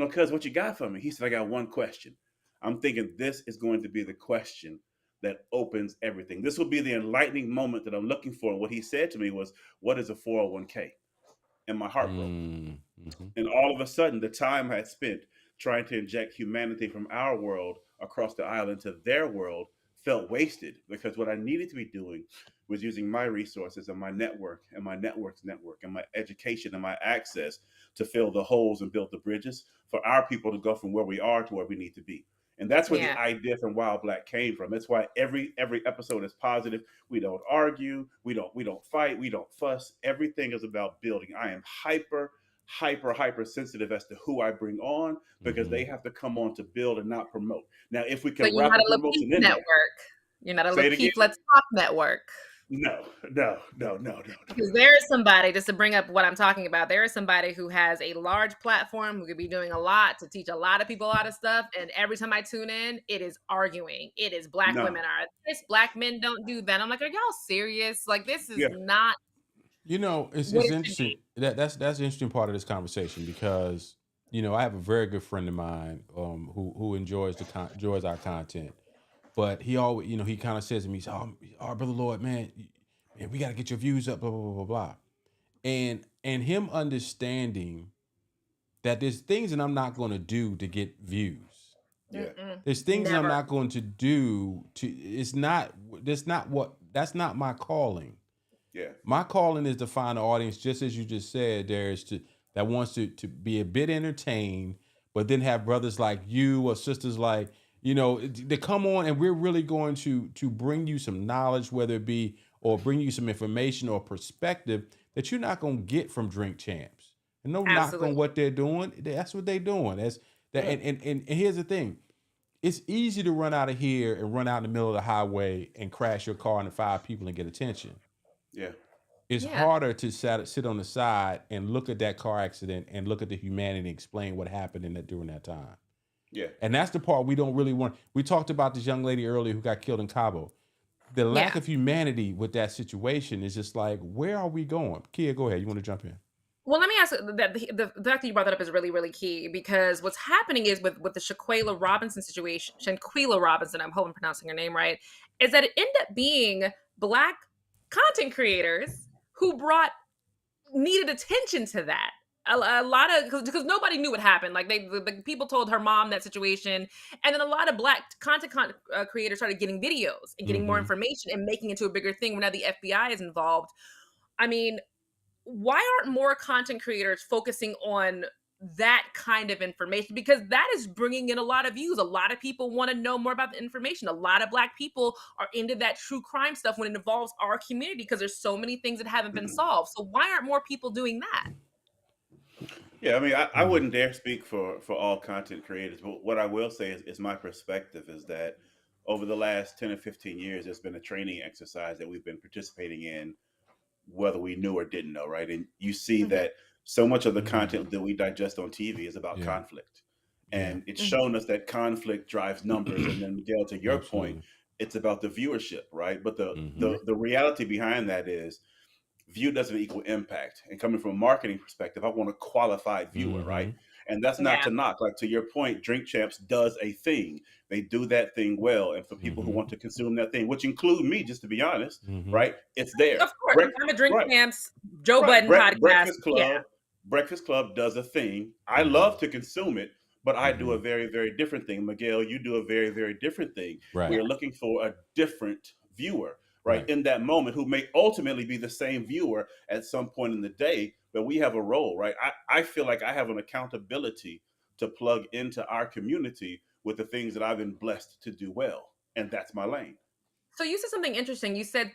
cuz, what you got for me?" He said, "I got one question." I'm thinking this is going to be the question that opens everything. This will be the enlightening moment that I'm looking for. And what he said to me was, "What is a 401k?" And my heart broke. Mm-hmm. And all of a sudden, the time I had spent trying to inject humanity from our world across the aisle into their world felt wasted, because what I needed to be doing was using my resources and my network and my network's network and my education and my access to fill the holes and build the bridges for our people to go from where we are to where we need to be. And that's where the Yeah. idea from Wild Black came from. That's why every episode is positive. We don't argue, we don't fight, we don't fuss. Everything is about building. I am hyper sensitive as to who I bring on, because they have to come on to build and not promote. Now, if we So can you're wrap not a a Lakeith promotion in there, network. You're not a say it again. Lakeith Let's Talk network. No. Because there is somebody, just to bring up what I'm talking about, there is somebody who has a large platform, who could be doing a lot to teach a lot of people a lot of stuff. And every time I tune in, it is arguing. It is Black No. women are this, Black men don't do that. I'm like, are y'all serious? Like, this is Yeah. not It's what it should interesting. be. That's the interesting part of this conversation, because I have a very good friend of mine who enjoys enjoys our content, but he always he kind of says to me, "Oh, brother Lloyd, man, we got to get your views up, blah blah blah blah blah," and him understanding that there's things that I'm not going to do to get views. Yeah. There's things that I'm Never. not going to do to. That's not my calling. Yeah. My calling is to find an audience, just as you just said, Darius, that wants to be a bit entertained, but then have brothers like you or sisters like, to come on, and we're really going to bring you some knowledge, whether it be, or bring you some information or perspective that you're not going to get from Drink Champs. And no knock on Absolutely. what they're doing. That's what they're doing. That's that. And here's the thing. It's easy to run out of here and run out in the middle of the highway and crash your car into 5 people and get attention. Yeah. It's Yeah. harder to sit on the side and look at that car accident and look at the humanity and explain what happened during that time. Yeah. And that's the part we don't really want. We talked about this young lady earlier who got killed in Cabo. The lack of humanity with that situation is just like, where are we going? Kia, go ahead. You want to jump in? Well, let me ask that the fact that you brought that up is really, really key, because what's happening is with the Shanquella Robinson situation, Shanquella Robinson, I'm hoping I'm pronouncing her name right, is that it ended up being Black content creators who needed attention to that. A lot of, because nobody knew what happened. Like the people told her mom that situation, and then a lot of Black content creators started getting videos and getting more information and making it to a bigger thing. When now the FBI is involved. I mean, why aren't more content creators focusing on that kind of information? Because that is bringing in a lot of views. A lot of people want to know more about the information. A lot of Black people are into that true crime stuff when it involves our community, because there's so many things that haven't been solved. So why aren't more people doing that? Yeah, I mean, I wouldn't dare speak for all content creators, but what I will say is my perspective is that over the last 10 or 15 years, there's been a training exercise that we've been participating in, whether we knew or didn't know, right? And you see that so much of the content that we digest on TV is about conflict. And it's shown us that conflict drives numbers. And then, Miguel, to your point, it's about the viewership, right? But the reality behind that is view doesn't equal impact. And coming from a marketing perspective, I want a qualified viewer, right? And that's not to knock. Like, to your point, Drink Champs does a thing. They do that thing well. And for people who want to consume that thing, which include me, just to be honest, right? It's there. Of course, I'm a Drink Champs, Joe Budden podcast. Breakfast Club does a thing. I love to consume it, but I do a very, very different thing. Miguel, you do a very, very different thing. Right. We're looking for a different viewer, right, in that moment, who may ultimately be the same viewer at some point in the day, but we have a role, right? I feel like I have an accountability to plug into our community with the things that I've been blessed to do well, and that's my lane. So you said something interesting. You said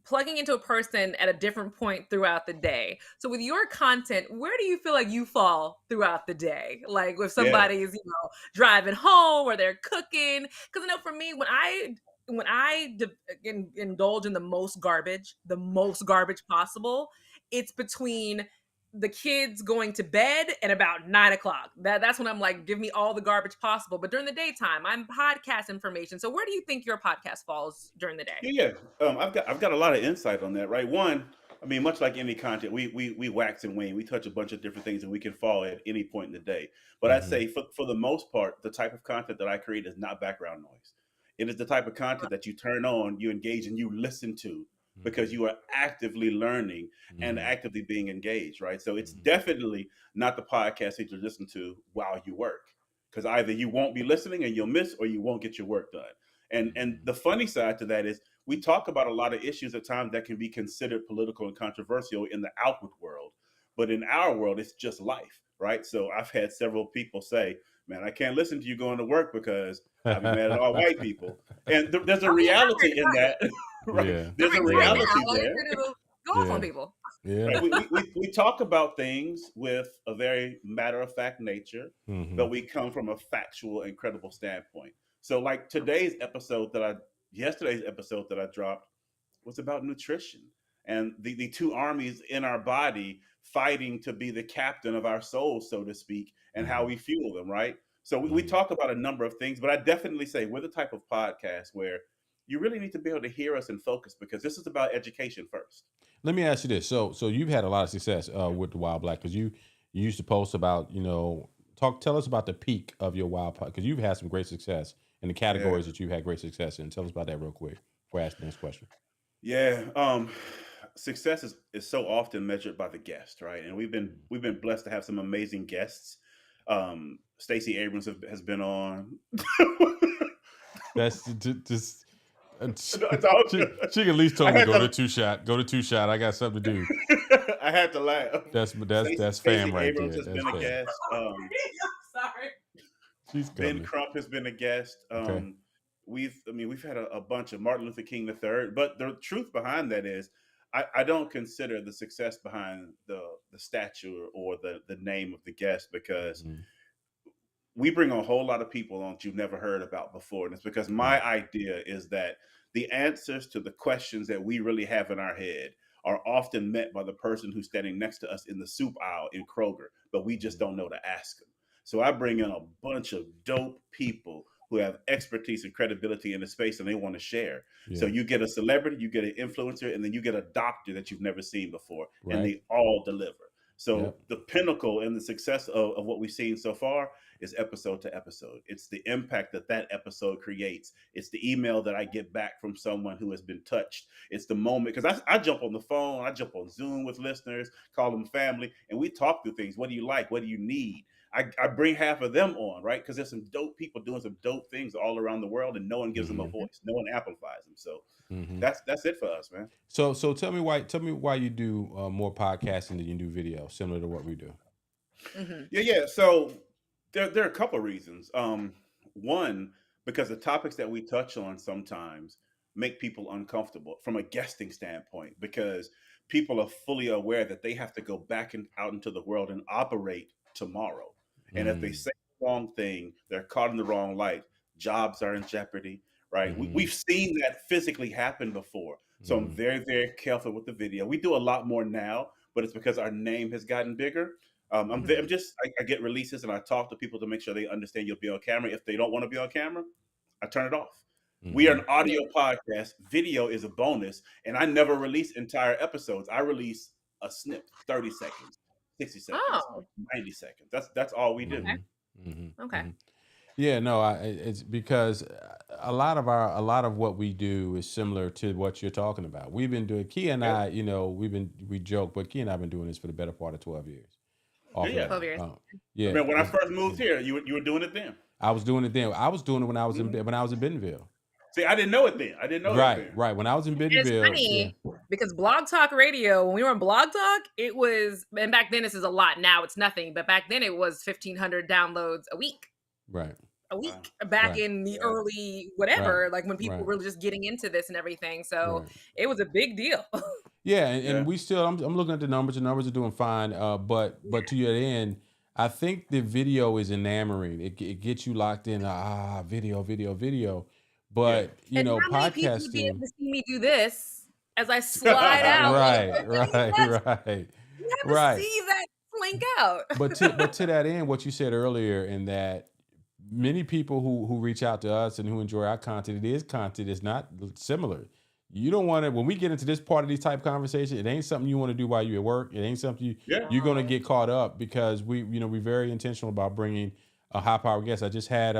plugging into a person at a different point throughout the day. So with your content, where do you feel like you fall throughout the day? Like if somebody is, driving home or they're cooking. Because I know for me, when I indulge in the most garbage possible, it's between the kids going to bed and about 9 o'clock. That's when I'm like, give me all the garbage possible. But during the daytime, I'm podcast information. So where do you think your podcast falls during the day? Yeah. I've got a lot of insight on that, right? One, I mean, much like any content, we wax and wane. We touch a bunch of different things, and we can fall at any point in the day. But I'd say for the most part, the type of content that I create is not background noise. It is the type of content that you turn on, you engage, and you listen to, because you are actively learning and actively being engaged, right? So it's definitely not the podcast that you listen to while you work, because either you won't be listening and you'll miss, or you won't get your work done. And the funny side to that is we talk about a lot of issues at times that can be considered political and controversial in the outward world, but in our world, it's just life, right? So I've had several people say, "Man, I can't listen to you going to work because I'll be mad at all white people." And there's a reality in that, right? Yeah. There's a Right now, reality like, there. it'll go off on people. Yeah. Right? We talk about things with a very matter of fact nature, but we come from a factual and credible standpoint. So, like yesterday's episode that I dropped was about nutrition and the two armies in our body fighting to be the captain of our souls, so to speak, and how we fuel them, right? So we talk about a number of things, but I definitely say we're the type of podcast where you really need to be able to hear us and focus, because this is about education first. Let me ask you this. So you've had a lot of success with the Wild Black, because you used to post about, tell us about the peak of your Wild, because you've had some great success in the categories that you've had great success in. Tell us about that real quick before I ask the next question. Yeah. Success is so often measured by the guest, right? And we've been blessed to have some amazing guests. Stacey Abrams has been on. That's just. She It's can at least told me go to two shot. Go to two shot. I got something to do. I had to laugh. That's fam Stacey right Abrams there. has been a guest. Sorry. She's Ben coming. Crump has been a guest. Okay. We've had a bunch of Martin Luther King III, but the truth behind that is I don't consider the success behind the stature or the name of the guest, because we bring a whole lot of people on that you've never heard about before. And it's because my idea is that the answers to the questions that we really have in our head are often met by the person who's standing next to us in the soup aisle in Kroger, but we just don't know to ask them. So I bring in a bunch of dope people who have expertise and credibility in the space, and they want to share. Yeah. So you get a celebrity, you get an influencer, and then you get a doctor that you've never seen before, and they all deliver. So the pinnacle and the success of what we've seen so far is episode to episode. It's the impact that episode creates. It's the email that I get back from someone who has been touched. It's the moment, because I jump on the phone, I jump on Zoom with listeners, call them family, and we talk through things. What do you like? What do you need? I bring half of them on, right? Because there's some dope people doing some dope things all around the world, and no one gives them a voice. No one amplifies them. So that's it for us, man. So tell me why you do more podcasting than you do video, similar to what we do. Yeah. So there are a couple of reasons. One, because the topics that we touch on sometimes make people uncomfortable from a guesting standpoint, because people are fully aware that they have to go back out into the world and operate tomorrow. And if they say the wrong thing, they're caught in the wrong light. Jobs are in jeopardy, right? We've seen that physically happen before. So I'm very, very careful with the video. We do a lot more now, but it's because our name has gotten bigger. I get releases and I talk to people to make sure they understand you'll be on camera. If they don't want to be on camera, I turn it off. We are an audio podcast. Video is a bonus. And I never release entire episodes. I release a snip, 30 seconds. 60 seconds, 90 seconds. That's all we do. Okay. Yeah, no, it's because a lot of what we do is similar to what you're talking about. We've been doing, Kia and I, we joke, but Kia and I have been doing this for the better part of 12 years. 12 years. Yeah. I mean, when I first moved here, you were doing it then. I was doing it then. I was doing it when I was in Bentonville. See, I didn't know it then. Right. When I was in Bentonville. It's funny because Blog Talk Radio, when we were on Blog Talk, it was, and back then this is a lot. Now it's nothing, but back then it was 1,500 downloads a week. Right. A week back in the early whatever, like when people were just getting into this and everything. So it was a big deal. And we still, I'm looking at the numbers. The numbers are doing fine. But to your end, I think the video is enamoring. It gets you locked in. Video. But podcasting. People would be able to see me do this as I slide out. Right. You have to see that slink out. But to that end, what you said earlier, in that many people who reach out to us and who enjoy our content, it's not similar. You don't want to, when we get into this part of these type of conversations, it ain't something you want to do while you're at work. It ain't something you're going to get caught up, because we're very intentional about bringing a high power guest. I just had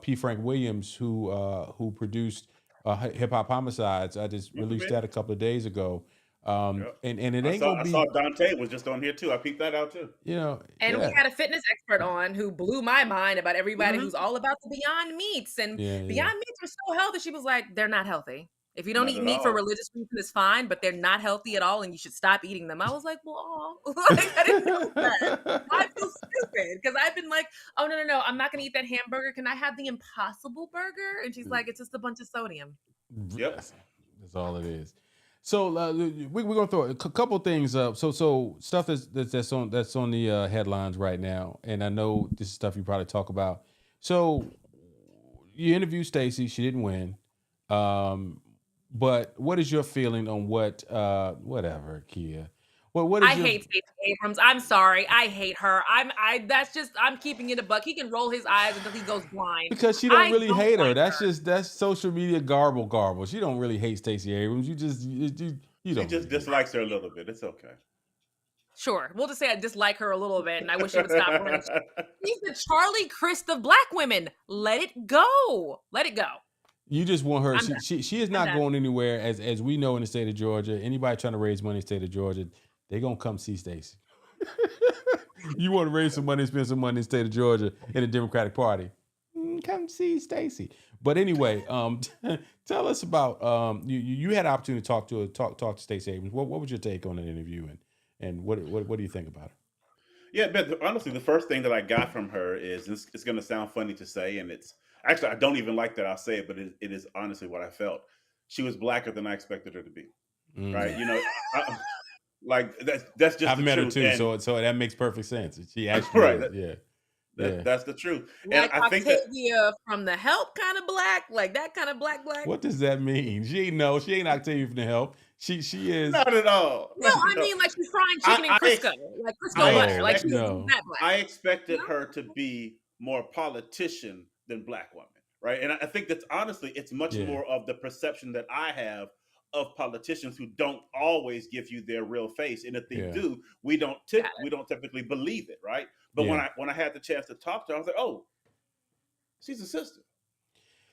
P. Frank Williams, who produced Hip Hop Homicides. I just released that a couple of days ago. And it I ain't gonna be, saw Dante was just on here too. I peeped that out too. And we yeah, had a fitness expert on who blew my mind about everybody Mhm. who's all about the Beyond Meats. And yeah. Beyond Meats are so healthy. She was like, they're not healthy. If you don't Not eat at meat for all. religious reasons, it's fine, but they're not healthy at all, and you should stop eating them. I was like, well, like, I didn't know that. I feel stupid because I've been like, oh, no, I'm not going to eat that hamburger. Can I have the Impossible Burger? And she's like, it's just a bunch of sodium. Yep. That's all it is. So we're gonna throw a couple things up. So stuff that's on the headlines right now, and I know this is stuff you probably talk about. So you interviewed Stacey. She didn't win. But what is your feeling on whatever, Kia? What is I your hate Stacey Abrams. I'm sorry. I hate her. I'm keeping it a buck. He can roll his eyes until he goes blind. because she don't I really don't hate her. like That's social media garble. She don't really hate Stacey Abrams. You She don't just really dislikes her a little bit. It's okay. Sure. We'll just say I dislike her a little bit and I wish she would stop running. She's the Charlie Crist of black women. Let it go. Let it go. You just want her. I'm done. She is not done. going anywhere. As we know in the state of Georgia, anybody trying to raise money in the state of Georgia, they gonna come see Stacey. You want to raise some money, spend some money in the state of Georgia in the Democratic Party, come see Stacey. But anyway, tell us about you had an opportunity to talk to Stacey Abrams. What was your take on that interview, and what do you think about her? Yeah, but honestly, the first thing that I got from her is it's going to sound funny to say, and it's actually I don't even like that I'll say it, but it is honestly what I felt. She was blacker than I expected her to be. Right? Like that's just I've the met truth. her too, And, so that makes perfect sense. She actually right. is, yeah. That's the truth. Like And I think that Octavia from The Help kind of black, like that kind of black. What does that mean? She ain't Octavia from the Help. She is not at all. No, I mean like she's frying chicken in Crisco, like Crisco I butter. Like expect- she's no. that black. I expected her to be more politician than black woman, right? And I think that's honestly, it's much Yeah. more of the perception that I have of politicians who don't always give you their real face, and if they Yeah. do, we don't typically believe it, right? But Yeah. when I had the chance to talk to her, I was like, oh, she's a sister.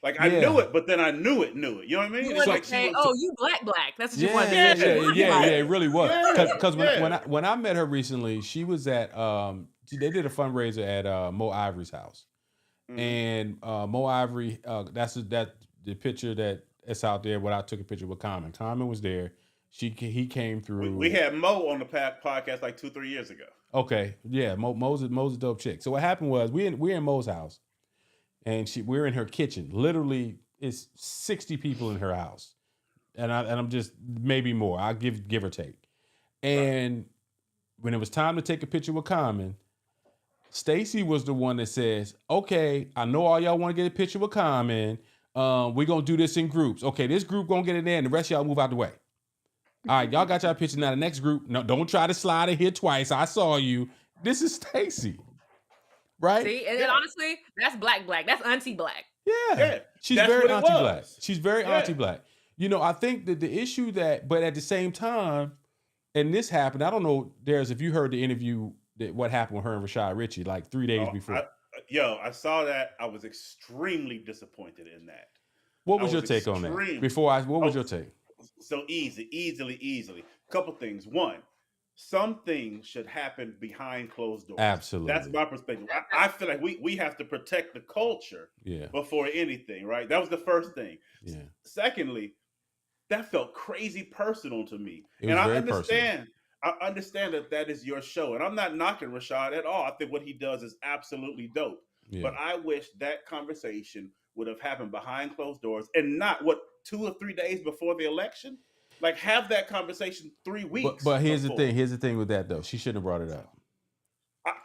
Like I Yeah. knew it, but then I knew it. You know what I mean? You It's want like to she say, was- oh, you black. That's what you Yeah, want to yeah, say. yeah, it really was. Yeah, Because yeah. when I met her recently, she was at they did a fundraiser at Mo Ivory's house, Mhm. and Mo Ivory that's the picture that's out there. What I took a picture with Common. Common was there. He came through. We had Mo on the podcast like 2-3 years ago. Okay, yeah, Mo's a dope chick. So what happened was we're in Mo's house, and we're in her kitchen. Literally, it's 60 people in her house, and I'm just maybe more. I'll give or take. And when it was time to take a picture with Common, Stacey was the one that says, "Okay, I know all y'all want to get a picture with Common. We're gonna do this in groups. Okay, this group gonna get in there, and the rest of y'all move out the way. All right, y'all got y'all picture now. The next group, no, don't try to slide in here twice. I saw you. This is Stacey, right? See, and honestly, that's black. That's auntie black. Yeah. She's that's very what it anti-black. was. She's very Yeah. anti-black. I think that the issue but at the same time, and this happened, I don't know, Darius, if you heard the interview, what happened with her and Rashad Ritchie like 3 days before. I saw that. I was extremely disappointed in that. What I was your was take on that? extreme. What was your take? So easily. Couple things. One, some things should happen behind closed doors. Absolutely. That's my perspective. I feel like we have to protect the culture Yeah. before anything, right? That was the first thing. Yeah. Secondly, that felt crazy personal to me. It was and very I understand that is your show. And I'm not knocking Rashad at all. I think what he does is absolutely dope. Yeah. But I wish that conversation would have happened behind closed doors and not 2 or 3 days before the election. Like have that conversation 3 weeks. But here's before. the thing. Here's the thing with that though. She shouldn't have brought it up.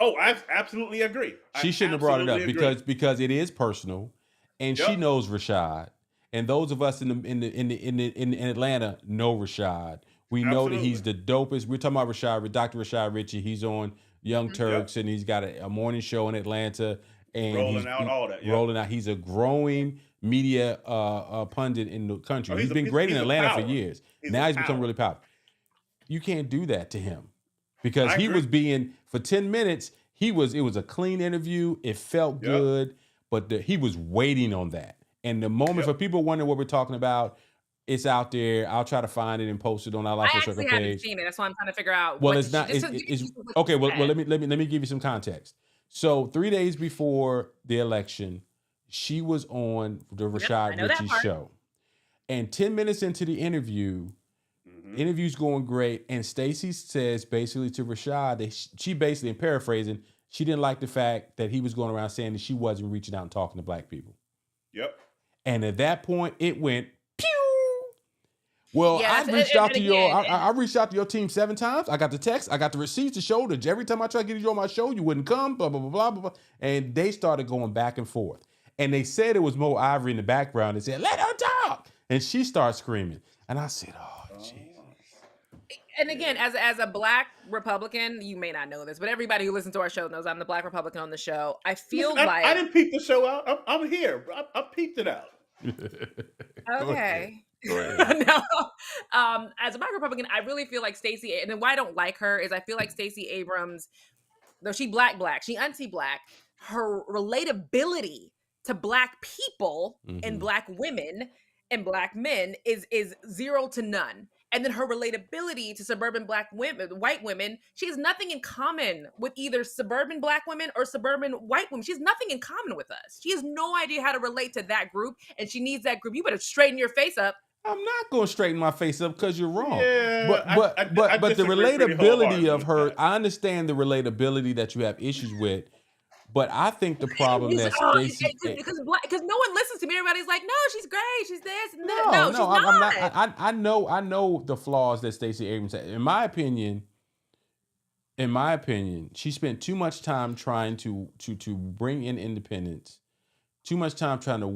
I absolutely agree. She shouldn't have brought it up because it is personal, and she knows Rashad, and those of us in Atlanta know Rashad. We know that he's the dopest. We're talking about Dr. Rashad Ritchie. He's on Young Turks, and he's got a morning show in Atlanta, and rolling out. Rolling out. He's a growing media pundit in the country. He's been great in Atlanta for years. Now he's become really powerful. You can't do that to him because he was being for 10 minutes. It was a clean interview. It felt good, but he was waiting on that. And the moment for people wondering what we're talking about, It's out there. I'll try to find it and post it on our I Life actually Circle haven't page. seen it. That's why I'm trying to figure out. Well, What it's not. just It's okay. Well, let me give you some context. So 3 days before the election, she was on the Rashad Ritchie show, and 10 minutes into the interview, interview's going great, and Stacey says basically to Rashad that she basically, in paraphrasing, she didn't like the fact that he was going around saying that she wasn't reaching out and talking to black people. Yep. And at that point, it went pew. Well, yes, I reached out to your I reached out to your team 7 times. I got the text, I got the receipts to show that every time I tried to get you on my show, you wouldn't come, blah, blah, blah, blah, blah, blah. And they started going back and forth. And they said it was Mo Ivory in the background. They said, let her talk. And she started screaming. And I said, oh, Jesus. And again, as a black Republican, you may not know this, but everybody who listens to our show knows I'm the black Republican on the show. I feel like I didn't peep the show out. I'm here. I peeped it out. Okay. No, as a black Republican, I really feel like Stacey, and then why I don't like her is I feel like Stacey Abrams, though she black, she anti-black, her relatability to black people and black women and black men is 0 to none. And then her relatability to suburban black women, white women, she has nothing in common with either suburban black women or suburban white women. She has nothing in common with us. She has no idea how to relate to that group, and she needs that group. You better straighten your face up. I'm not going to straighten my face up because you're wrong. Yeah, but the relatability of her, I understand the relatability that you have issues with. But I think the problem that Stacey, because no one listens to me. Everybody's like, "No, she's great. She's this." No, she's not. I'm not. I know the flaws that Stacey Abrams had. In my opinion, she spent too much time trying to bring in independence, too much time trying to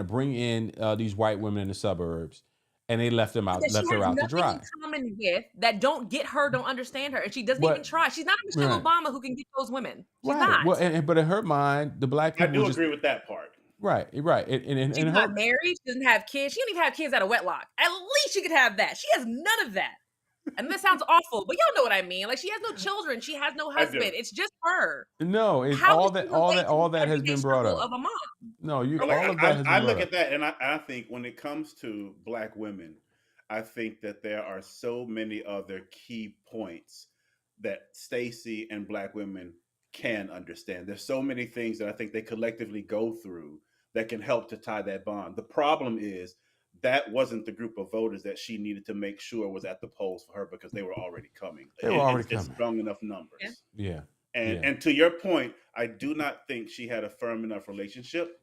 bring in these white women in the suburbs, and they left her out to dry. In common with that don't get her, don't understand her, and she doesn't even try. She's not Michelle Obama who can get those women. She's not. Well, but in her mind, the black people. I do agree with that part. Right. And she's not married. She doesn't have kids. She don't even have kids out of wedlock. At least she could have that. She has none of that. And this sounds awful, but y'all know what I mean. Like, she has no children. She has no husband. It's just her. No, it's all that has been brought up. Of a mom. No, all of that has been brought up. I look at that, and I think when it comes to black women, I think that there are so many other key points that Stacey and black women can understand. There's so many things that I think they collectively go through that can help to tie that bond. The problem is that wasn't the group of voters that she needed to make sure was at the polls for her because they were already coming. It's strong enough numbers. Yeah. And to your point, I do not think she had a firm enough relationship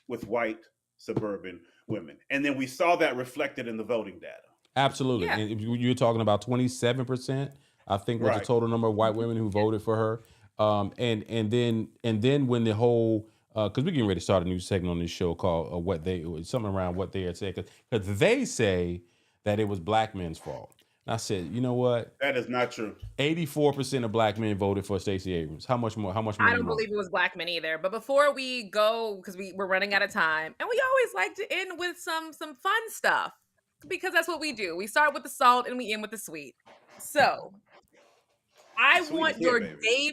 with white suburban women. And then we saw that reflected in the voting data. Absolutely. Yeah. And you're talking about 27%, I think, was the total number of white women who voted for her. And then when the whole because we're getting ready to start a new segment on this show called something around what they had said, because they say that it was black men's fault. And I said, you know what? That is not true. 84% of black men voted for Stacey Abrams. How much more? I don't believe it was black men either. But before we go, because we're running out of time, and we always like to end with some fun stuff, because that's what we do. We start with the salt and we end with the sweet. So I want your Dave.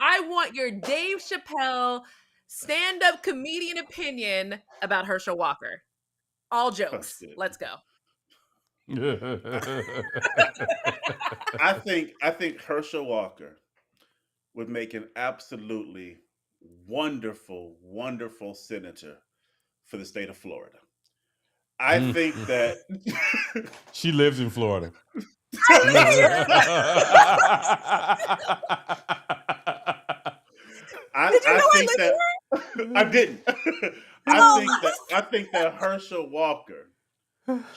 I want your Dave Chappelle stand-up comedian opinion about Herschel Walker. All jokes. Let's go. I think Herschel Walker would make an absolutely wonderful, wonderful senator for the state of Florida. I think that she lives in Florida. I didn't. I think that Herschel Walker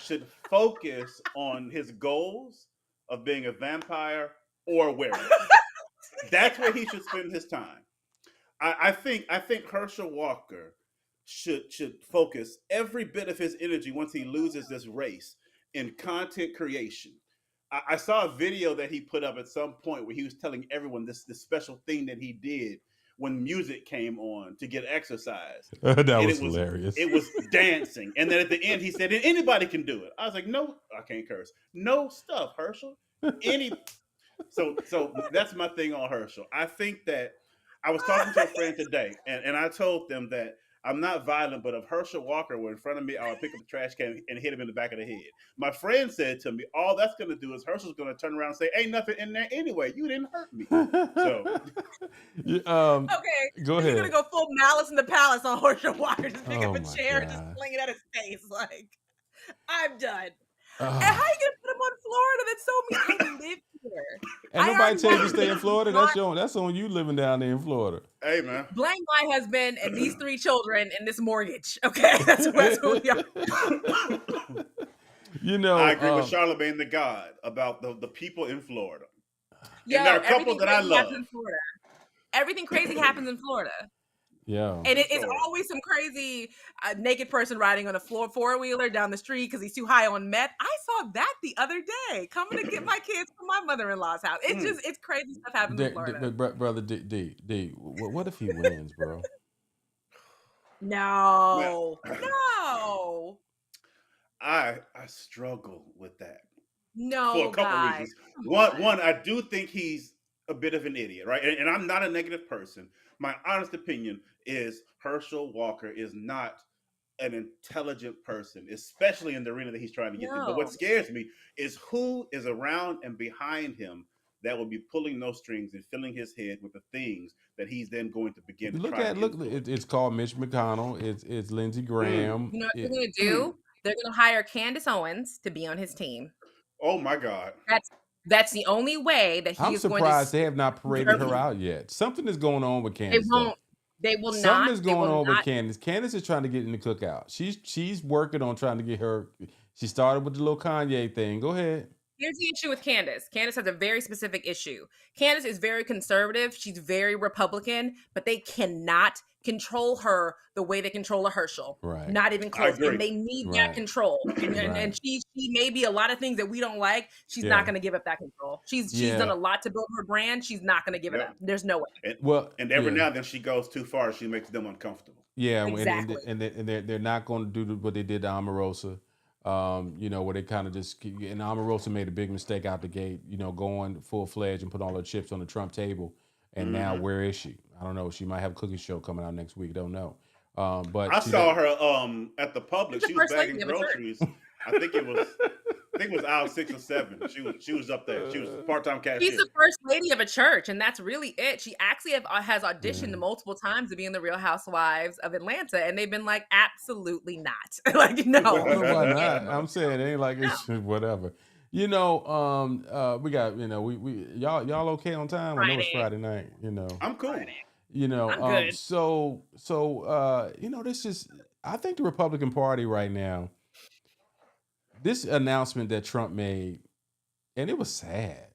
should focus on his goals of being a vampire or a werewolf. That's where he should spend his time. I think Herschel Walker should focus every bit of his energy once he loses this race in content creation. I saw a video that he put up at some point where he was telling everyone this special thing that he did when music came on to get exercise. That was hilarious. It was dancing. And then at the end, he said, anybody can do it. I was like, no, I can't curse. No stuff, Herschel. So that's my thing on Herschel. I think that I was talking to a friend today, and I told them that I'm not violent, but if Hershel Walker were in front of me, I would pick up the trash can and hit him in the back of the head. My friend said to me, all that's going to do is Hershel's going to turn around and say, ain't nothing in there anyway. You didn't hurt me. So, Okay, go ahead. You're gonna go full Malice in the Palace on Hershel Walker. Just pick up a chair and just God. fling it at his face. Like, I'm done. Oh. And how you gonna put him on Florida? That's so mean. I live here. And nobody tell you to stay in Florida. That's on you living down there in Florida. Hey, man. Blame my husband and these 3 children and this mortgage. Okay, that's who we are. You know, I agree with Charlamagne the God about the people in Florida. Yo, and there are a couple that I love. Everything crazy happens in Florida. Yeah. And it's always some crazy naked person riding on a four-wheeler down the street because he's too high on meth. I saw that the other day, coming to get my kids from my mother-in-law's house. It's crazy stuff happens in Florida. Brother D, what if he wins, bro? No. I struggle with that. No, for a couple reasons. One, I do think he's a bit of an idiot, right? And I'm not a negative person. My honest opinion is Hershel Walker is not an intelligent person, especially in the arena that he's trying to get to. But what scares me is who is around and behind him that will be pulling those strings and filling his head with the things that he's then going to begin to try to it's called Mitch McConnell. It's Lindsey Graham. You know what they're going to do? They're going to hire Candace Owens to be on his team. Oh my God. That's the only way that I'm surprised they have not paraded her out yet. Something is going on with Candace. They will not. Something is going on with Candace. Candace is trying to get in the cookout. She's working on trying to get her. She started with the little Kanye thing. Go ahead. Here's the issue with Candace. Candace has a very specific issue. Candace is very conservative. She's very Republican, but they cannot control her the way they control a Hershel. Right. Not even close. And they need that control. And she may be a lot of things that we don't like. She's not going to give up that control. She's done a lot to build her brand. She's not going to give it up. There's no way. And every now and then she goes too far. She makes them uncomfortable. Yeah. Exactly. And they're not going to do what they did to Omarosa. Where they kind of just, and Omarosa made a big mistake out the gate, going full-fledged and put all her chips on the Trump table. And now where is she? I don't know. She might have a cookie show coming out next week. Don't know. But I saw her at the Publix. She was bagging groceries. I think it was aisle 6 or 7. She was up there. She was part-time cashier. She's the first lady of a church, and that's really it. She actually has auditioned multiple times to be in the Real Housewives of Atlanta, and they've been like, absolutely not. Like, no. Why not? I'm saying it ain't like it's whatever. We got, we y'all okay on time? Friday. I know it's Friday night, I'm cool. I'm good. So this is, I think the Republican Party right now, this announcement that Trump made, and it was sad.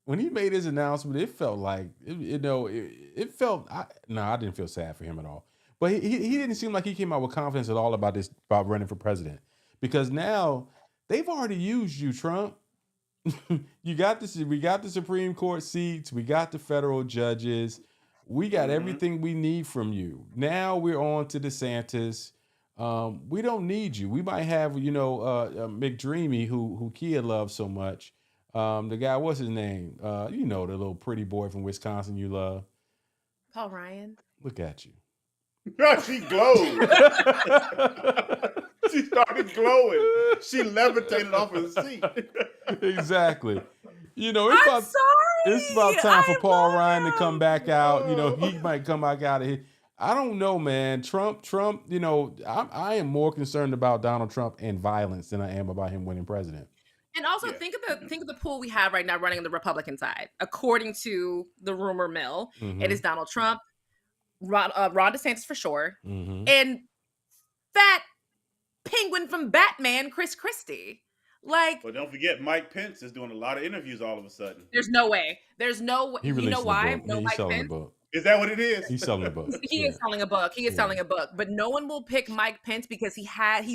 When he made his announcement, it felt like, I didn't feel sad for him at all. But he didn't seem like he came out with confidence at all about running for president. Because now, they've already used you, Trump. We got the Supreme Court seats. We got the federal judges. We got everything we need from you. Now we're on to DeSantis. We don't need you. We might have, McDreamy, who Kia loves so much. The guy, what's his name? The little pretty boy from Wisconsin you love. Paul Ryan. Look at you. She glowed. She started glowing. She levitated off his seat. Exactly. It's about time for Paul Ryan to come back out. He might come back out of here. I don't know, man. Trump, I am more concerned about Donald Trump and violence than I am about him winning president. And also think of the pool we have right now running on the Republican side. According to the rumor mill, it is Donald Trump, Ron DeSantis for sure, and that penguin from Batman, Chris Christie. But don't forget, Mike Pence is doing a lot of interviews all of a sudden. There's no way. You know why? No, Mike Pence. Is that what it is? He's selling a book. He is selling a book. He is selling a book. But no one will pick Mike Pence because he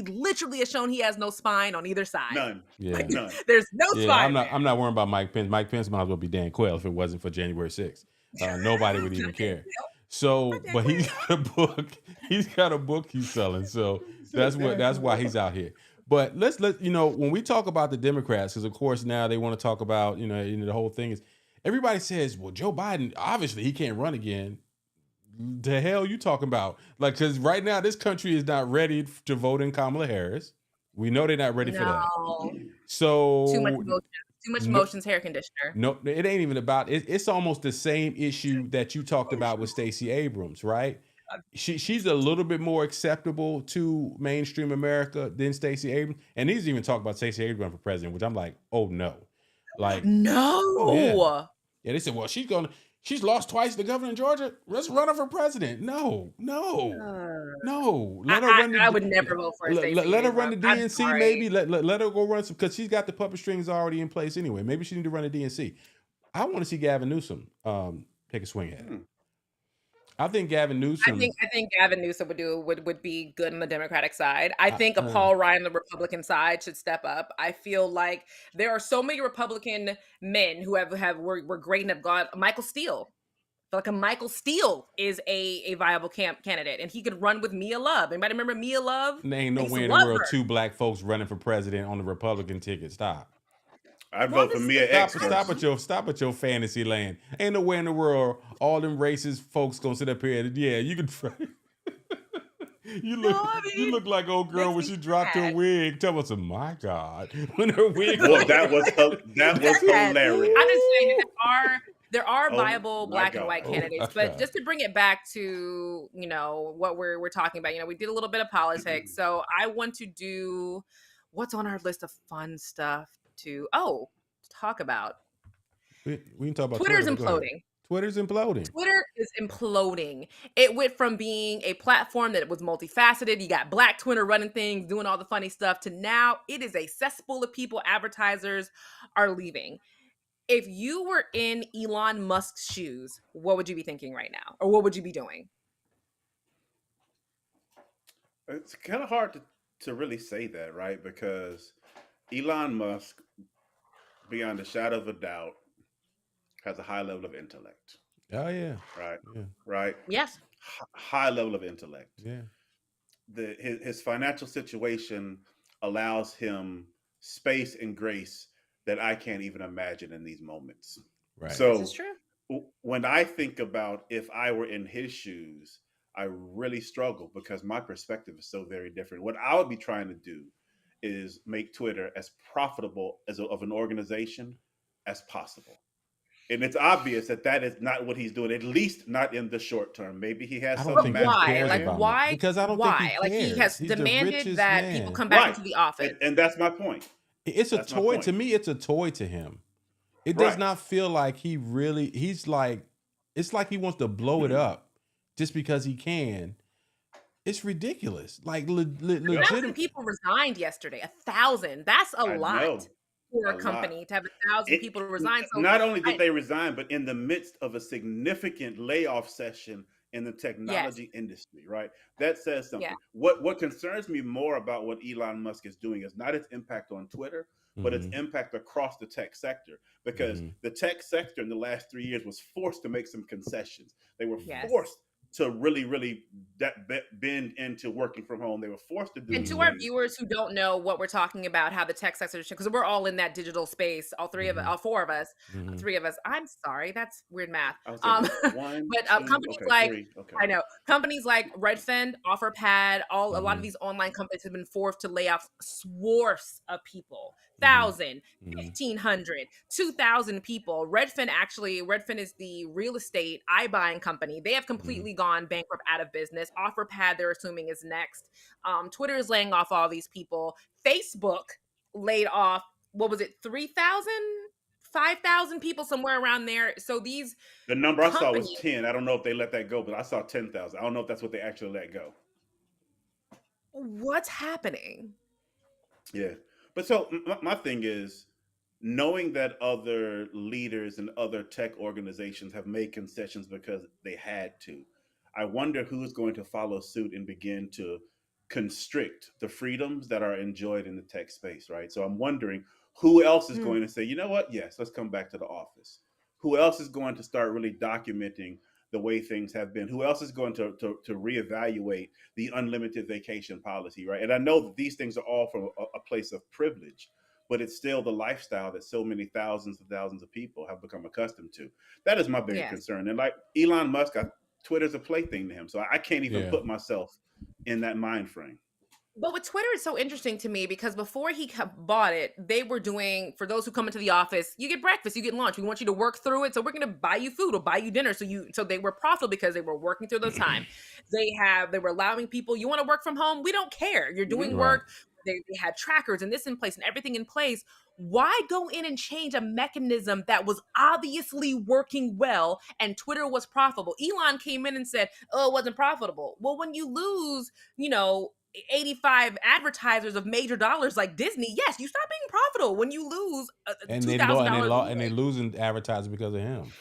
literally has shown he has no spine on either side. None. Yeah. None. There's no spine. I'm not worrying about Mike Pence. Mike Pence might as well be Dan Quayle if it wasn't for January 6th. Nobody would even care. So, but he's got a book. He's got a book he's selling. So that's why he's out here. But let's when we talk about the Democrats, because of course now they want to talk about the whole thing is everybody says, well, Joe Biden obviously he can't run again. the hell you talking about? Like, because right now this country is not ready to vote in Kamala Harris. We know they're not ready for that. No. So Too much emotions. Too much emotions, hair conditioner. No, it ain't even about it. It's almost the same issue that you talked about with Stacey Abrams, right? She's a little bit more acceptable to mainstream America than Stacey Abrams. And he's even talked about Stacey Abrams for president, which I'm like, oh no. Like, no. Oh, yeah. Yeah, they said, well, she's lost twice the governor in Georgia. Let's run her for president. No. Let her run the I would never vote for Stacey let her run the Abrams. DNC, maybe. Let her go run some, because she's got the puppet strings already in place anyway. Maybe she need to run the DNC. I want to see Gavin Newsom take a swing at it. I think Gavin Newsom. I think Gavin Newsom would be good on the Democratic side. I think a Paul Ryan on the Republican side should step up. I feel like there are so many Republican men who were great and have gone. Michael Steele. I feel like a Michael Steele is a viable candidate, and he could run with Mia Love. Anybody remember Mia Love? There ain't no way in the world two black folks running for president on the Republican ticket. Stop. I'd vote for Mia X. Stop at your fantasy land. Ain't no way in the world all them racist folks gonna sit up here and you can try. You look like old girl when she dropped her wig. Tell us, my God, when her wig. Well, that was hilarious. I'm just saying there are viable black and white candidates, but just to bring it back to what we're talking about, we did a little bit of politics, so I want to do what's on our list of fun stuff to talk about. We can talk about Twitter's imploding. Twitter's imploding. Twitter is imploding. It went from being a platform that was multifaceted. You got Black Twitter running things, doing all the funny stuff, to now it is a cesspool of people. Advertisers are leaving. If you were in Elon Musk's shoes, what would you be thinking right now? Or what would you be doing? It's kind of hard to really say that, right? Because Elon Musk, beyond a shadow of a doubt, has a high level of intellect. Oh, yeah. Right? Yeah. Right? Yes. High level of intellect. Yeah. His financial situation allows him space and grace that I can't even imagine in these moments. Right. So this is true. When I think about if I were in his shoes, I really struggle because my perspective is so very different. What I would be trying to do is make Twitter as profitable of an organization as possible. And it's obvious that is not what he's doing, at least not in the short term. Maybe he has something. Why? Because I don't think he cares. He has demanded that people come back into the office. And that's my point. It's a toy. To me, it's a toy to him. It does not feel like he's like, it's like he wants to blow it up just because he can. It's ridiculous. Like, legitimate. 1,000 people resigned yesterday. 1,000. That's a lot. For a company to have 1,000 people resign. So not only did they resign, but in the midst of a significant layoff session in the technology industry, right? That says something. Yeah. What concerns me more about what Elon Musk is doing is not its impact on Twitter, but its impact across the tech sector. Because the tech sector in the last 3 years was forced to make some concessions. They were forced to really bend into working from home. They were forced to do. And to our viewers who don't know what we're talking about, how the tech sector, because we're all in that digital space, all four of us, three of us. I'm sorry, that's weird math. Companies companies like Redfin, OfferPad, a lot of these online companies have been forced to lay off swaths of people. 1,000, 1,500, 2,000 people. Redfin is the real estate iBuying company. They have completely gone bankrupt, out of business. OfferPad, they're assuming, is next. Twitter is laying off all these people. Facebook laid off, 3,000? 5,000 people, somewhere around there. So the number I saw was 10. I don't know if they let that go, but I saw 10,000. I don't know if that's what they actually let go. What's happening? Yeah. But so my thing is, knowing that other leaders and other tech organizations have made concessions because they had to, I wonder who's going to follow suit and begin to constrict the freedoms that are enjoyed in the tech space, right? So I'm wondering who else is going to say, you know what? Yes, let's come back to the office. Who else is going to start really documenting the way things have been? Who else is going to reevaluate the unlimited vacation policy, right? And I know that these things are all from a place of privilege, but it's still the lifestyle that so many thousands and thousands of people have become accustomed to. That is my bigger concern. And like Elon Musk, I Twitter's a plaything to him. So I can't even put myself in that mind frame. But with Twitter, it's so interesting to me because before he bought it, they were doing, for those who come into the office, you get breakfast, you get lunch. We want you to work through it. So we're going to buy you food or buy you dinner. So they were profitable because they were working through the time. They were allowing people, you want to work from home? We don't care. You're doing work. They had trackers and this in place and everything in place. Why go in and change a mechanism that was obviously working well and Twitter was profitable? Elon came in and said, oh, it wasn't profitable. Well, when you lose, 85 advertisers of major dollars like Disney, yes, you stop being profitable when you lose $2,000. And they losing advertisers because of him.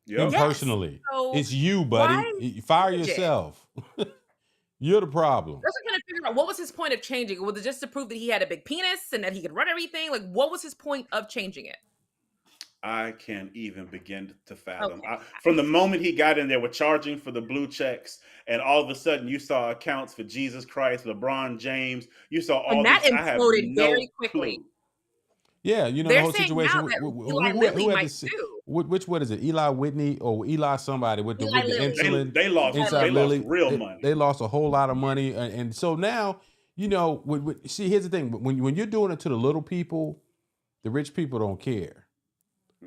Yep. Him personally. So it's you, buddy. Fire yourself. You're the problem. That's what I'm trying to figure out. What was his point of changing it? Was it just to prove that he had a big penis and that he could run everything? Like, what was his point of changing it? I can't even begin to fathom. From the moment he got in there with charging for the blue checks, and all of a sudden you saw accounts for Jesus Christ, LeBron James. You saw all and that these. Imploded very quickly. Clue. Yeah, the whole situation. Which what is it? Eli Whitney or Eli somebody with the insulin? They lost real money. They lost a whole lot of money, and so now see. Here's the thing: when you're doing it to the little people, the rich people don't care.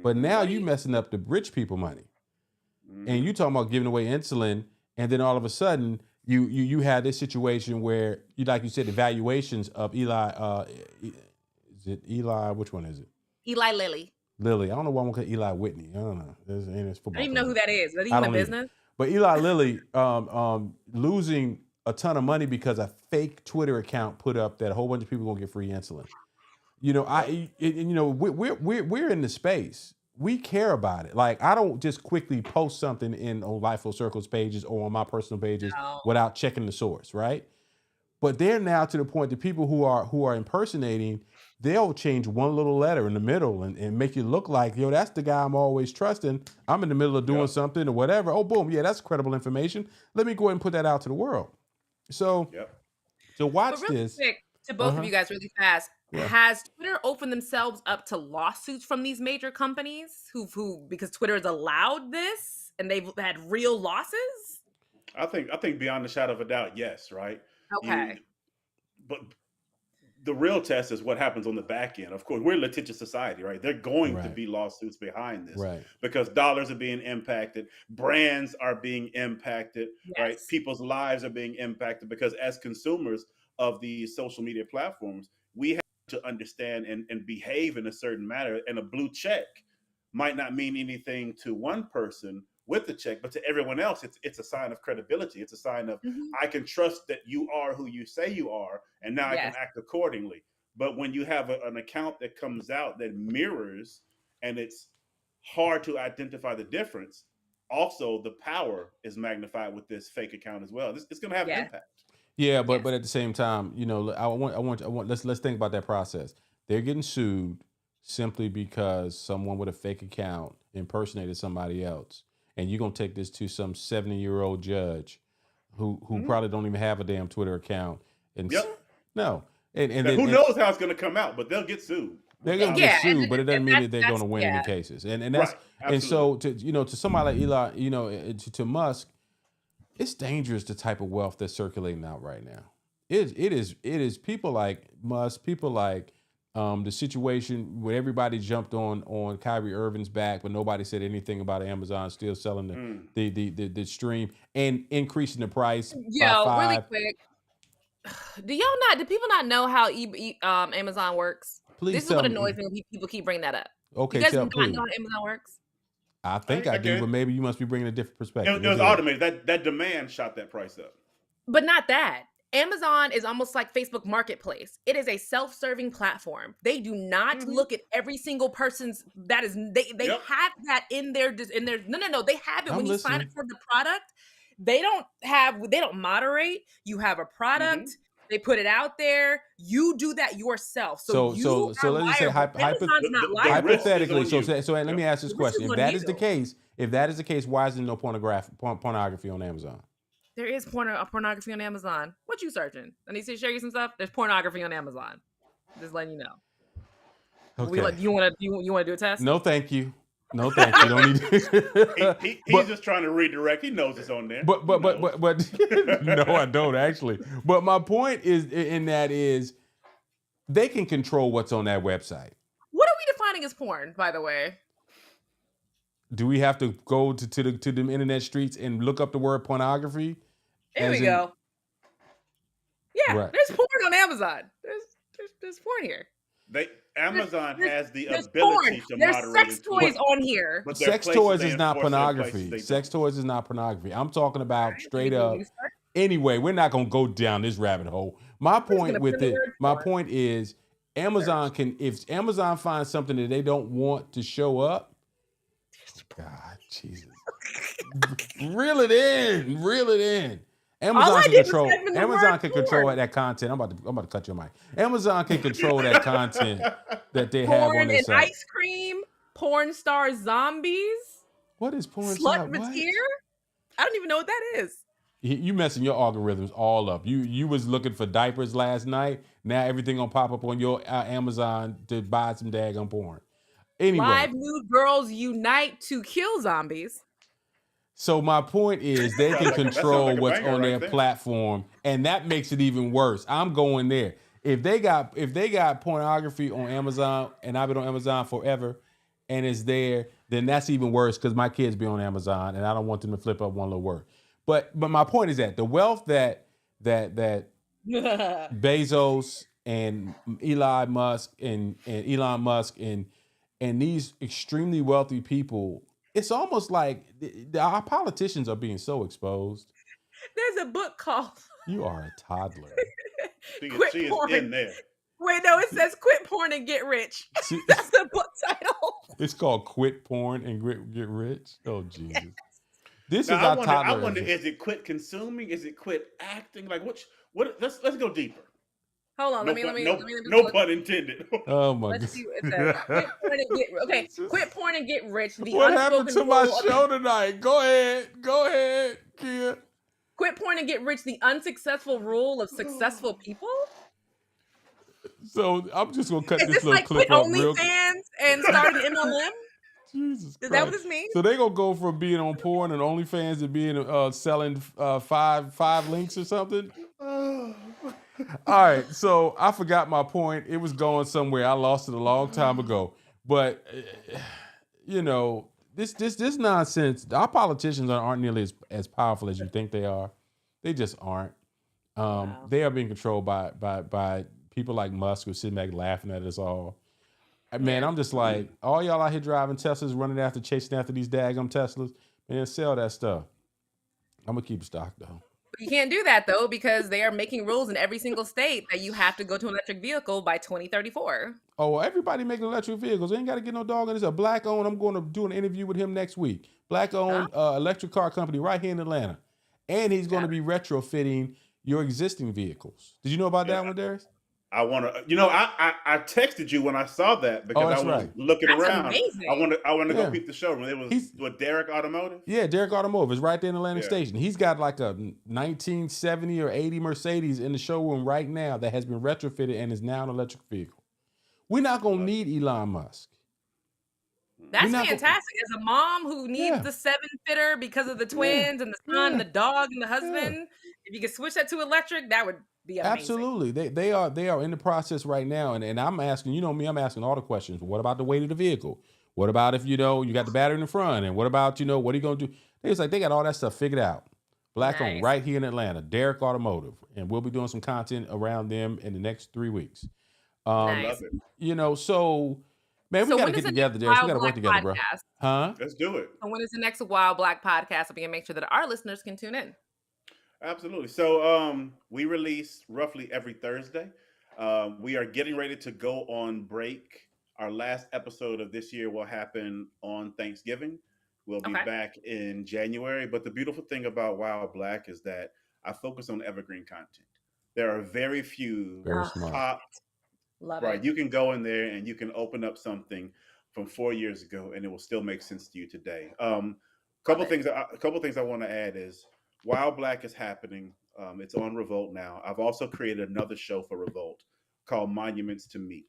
But now you messing up the rich people money, and you talking about giving away insulin, and then all of a sudden you had this situation where like you said, the valuations of Eli. Is it Eli? Which one is it? Eli Lilly. Lilly. I don't know why I'm going to Eli Whitney. I don't know. It's football. I don't even know who that is. Is that even a business? But Eli Lilly losing a ton of money because a fake Twitter account put up that a whole bunch of people are going to get free insulin. We're in the space. We care about it. Like, I don't just quickly post something on Life Full Circles pages or on my personal pages without checking the source, right? But they're now to the point that people who are impersonating, they'll change one little letter in the middle and make you look like, that's the guy I'm always trusting. I'm in the middle of doing something or whatever. Oh, boom. Yeah, that's credible information. Let me go ahead and put that out to the world. So, so watch this. Quick, to both of you guys really fast. Yeah. Has Twitter opened themselves up to lawsuits from these major companies who because Twitter has allowed this and they've had real losses? I think beyond a shadow of a doubt, yes, right? Okay. But the real test is what happens on the back end. Of course, we're a litigious society, right? They're going to be lawsuits behind this, because dollars are being impacted, brands are being impacted, right? People's lives are being impacted because as consumers of these social media platforms, we have to understand and behave in a certain manner. And a blue check might not mean anything to one person with the check, but to everyone else, it's a sign of credibility. It's a sign of, I can trust that you are who you say you are, and now I can act accordingly. But when you have an account that comes out that mirrors, and it's hard to identify the difference, also the power is magnified with this fake account as well. It's going to have an impact. Yeah, but at the same time, let's think about that process. They're getting sued simply because someone with a fake account impersonated somebody else. And you're going to take this to some 70-year-old judge who probably don't even have a damn Twitter account. And no. And who knows how it's going to come out, but they'll get sued. They're going to get sued, but it doesn't mean that they're going to win any cases. And that's and so to somebody like Eli, to Musk, it's dangerous the type of wealth that's circulating out right now. It is people like Musk, people like the situation where everybody jumped on Kyrie Irving's back, but nobody said anything about Amazon still selling the stream and increasing the price. Really quick. Do people not know how Amazon works? Please this is what annoys me when people keep bringing that up. Okay, you guys don't know how Amazon works? I think I do, but maybe you must be bringing a different perspective. It was automated. That demand shot that price up. But not that. Amazon is almost like Facebook Marketplace. It is a self-serving platform. They do not look at every single person's they have that in their no. They have it when you sign up for the product. They don't moderate. You have a product. They put it out there. You do that yourself. So let's just say hypothetically. So let me ask this question: If that is the case, why is there no pornography on Amazon? There is pornography on Amazon. What you searching? I need to show you some stuff. There's pornography on Amazon. Just letting you know. Okay. You want to do a test? No, thank you. No, thank you. Don't need. He's just trying to redirect. He knows it's on there. But no, I don't actually. But my point is in that is they can control what's on that website. What are we defining as porn, by the way? Do we have to go to the internet streets and look up the word pornography? Here we go. Yeah, right. There's porn on Amazon. There's porn here. Amazon has the ability porn. to There's moderate. sex toys on here. But sex toys is not pornography. Sex toys is not pornography. I'm talking about straight up. Anyway, we're not gonna go down this rabbit hole. My point is Amazon can, if Amazon finds something that they don't want to show up, God, Jesus. Reel it in. Amazon can control that content. I'm about to cut your mic. Amazon can control that content that they have on their site. Porn and ice cream, porn star zombies. What is porn star? Slut I don't even know what that is. You messing your algorithms all up. You was looking for diapers last night. Now everything gonna pop up on your Amazon to buy some daggone porn. Anyway, Live nude girls unite to kill zombies. So my point is they can control what's on their platform, and that makes it even worse. I'm going there. If they got pornography on Amazon, and I've been on Amazon forever, and it's there, then that's even worse because my kids be on Amazon, and I don't want them to flip up one little word. But my point is that the wealth that Bezos and Elon Musk and these extremely wealthy people, it's almost like our politicians are being so exposed. There's a book called You Are a Toddler. She is in there. Wait, no, it says Quit Porn and Get Rich. That's the book title. It's called Quit Porn and Get Rich. Oh, Jesus. This now, is our toddler. I wonder, is it quit consuming? Is it quit acting? Like what? Let's go deeper. Hold on, let me no pun intended. Oh my God. Let's see what it says. Quit porn and get okay. Quit porn and get rich. What happened to my show tonight? Go ahead, Kia. Quit porn and get rich. The unsuccessful rule of successful people. So I'm just gonna cut is this little like clip quit up real quick. OnlyFans and start an MLM. Jesus Christ. Is that what this means? So they gonna go from being on porn and OnlyFans to being selling five links or something. All right, so I forgot my point. It was going somewhere. I lost it a long time ago. But this nonsense. Our politicians aren't nearly as powerful as you think they are. They just aren't. Wow. They are being controlled by people like Musk who sit back laughing at us all. Man, I'm just like, all y'all out here driving Teslas, chasing after these daggum Teslas. Man, sell that stuff. I'm gonna keep stock though. You can't do that though because they are making rules in every single state that you have to go to an electric vehicle by 2034. Oh, well, everybody making electric vehicles. They ain't got to get no dog in. It's a black-owned. I'm going to do an interview with him next week. Black-owned electric car company right here in Atlanta, and he's going to be retrofitting your existing vehicles. Did you know about that one, Darius? I want to, I texted you when I saw that because I was looking around. Amazing. I want to go peep the showroom. It was with Derek Automotive. Yeah, Derek Automotive is right there in Atlantic Station. He's got like a 1970 or 80 Mercedes in the showroom right now that has been retrofitted and is now an electric vehicle. We're not gonna need Elon Musk. That's fantastic. As a mom who needs the 7-fitter because of the twins and the son, and the dog, and the husband, if you could switch that to electric, that would be amazing. Absolutely. They are in the process right now. And I'm asking, I'm asking all the questions. What about the weight of the vehicle? What about if, you got the battery in the front? And what about, what are you going to do? They got all that stuff figured out. Black owned right here in Atlanta, Derek Automotive. And we'll be doing some content around them in the next 3 weeks. Love it. So, man, we got to get together, Derek. We got to work together, bro. Huh? Let's do it. And when is the next Wild Black podcast? We can make sure that our listeners can tune in. Absolutely. So we release roughly every Thursday. We are getting ready to go on break. Our last episode of this year will happen on Thanksgiving. We'll be back in January. But the beautiful thing about Wild Black is that I focus on evergreen content. There are very few top. Love it. Right. You can go in there and you can open up something from 4 years ago and it will still make sense to you today. Couple things I want to add is Wild Black is happening. It's on Revolt now. I've also created another show for Revolt called Monuments to Me.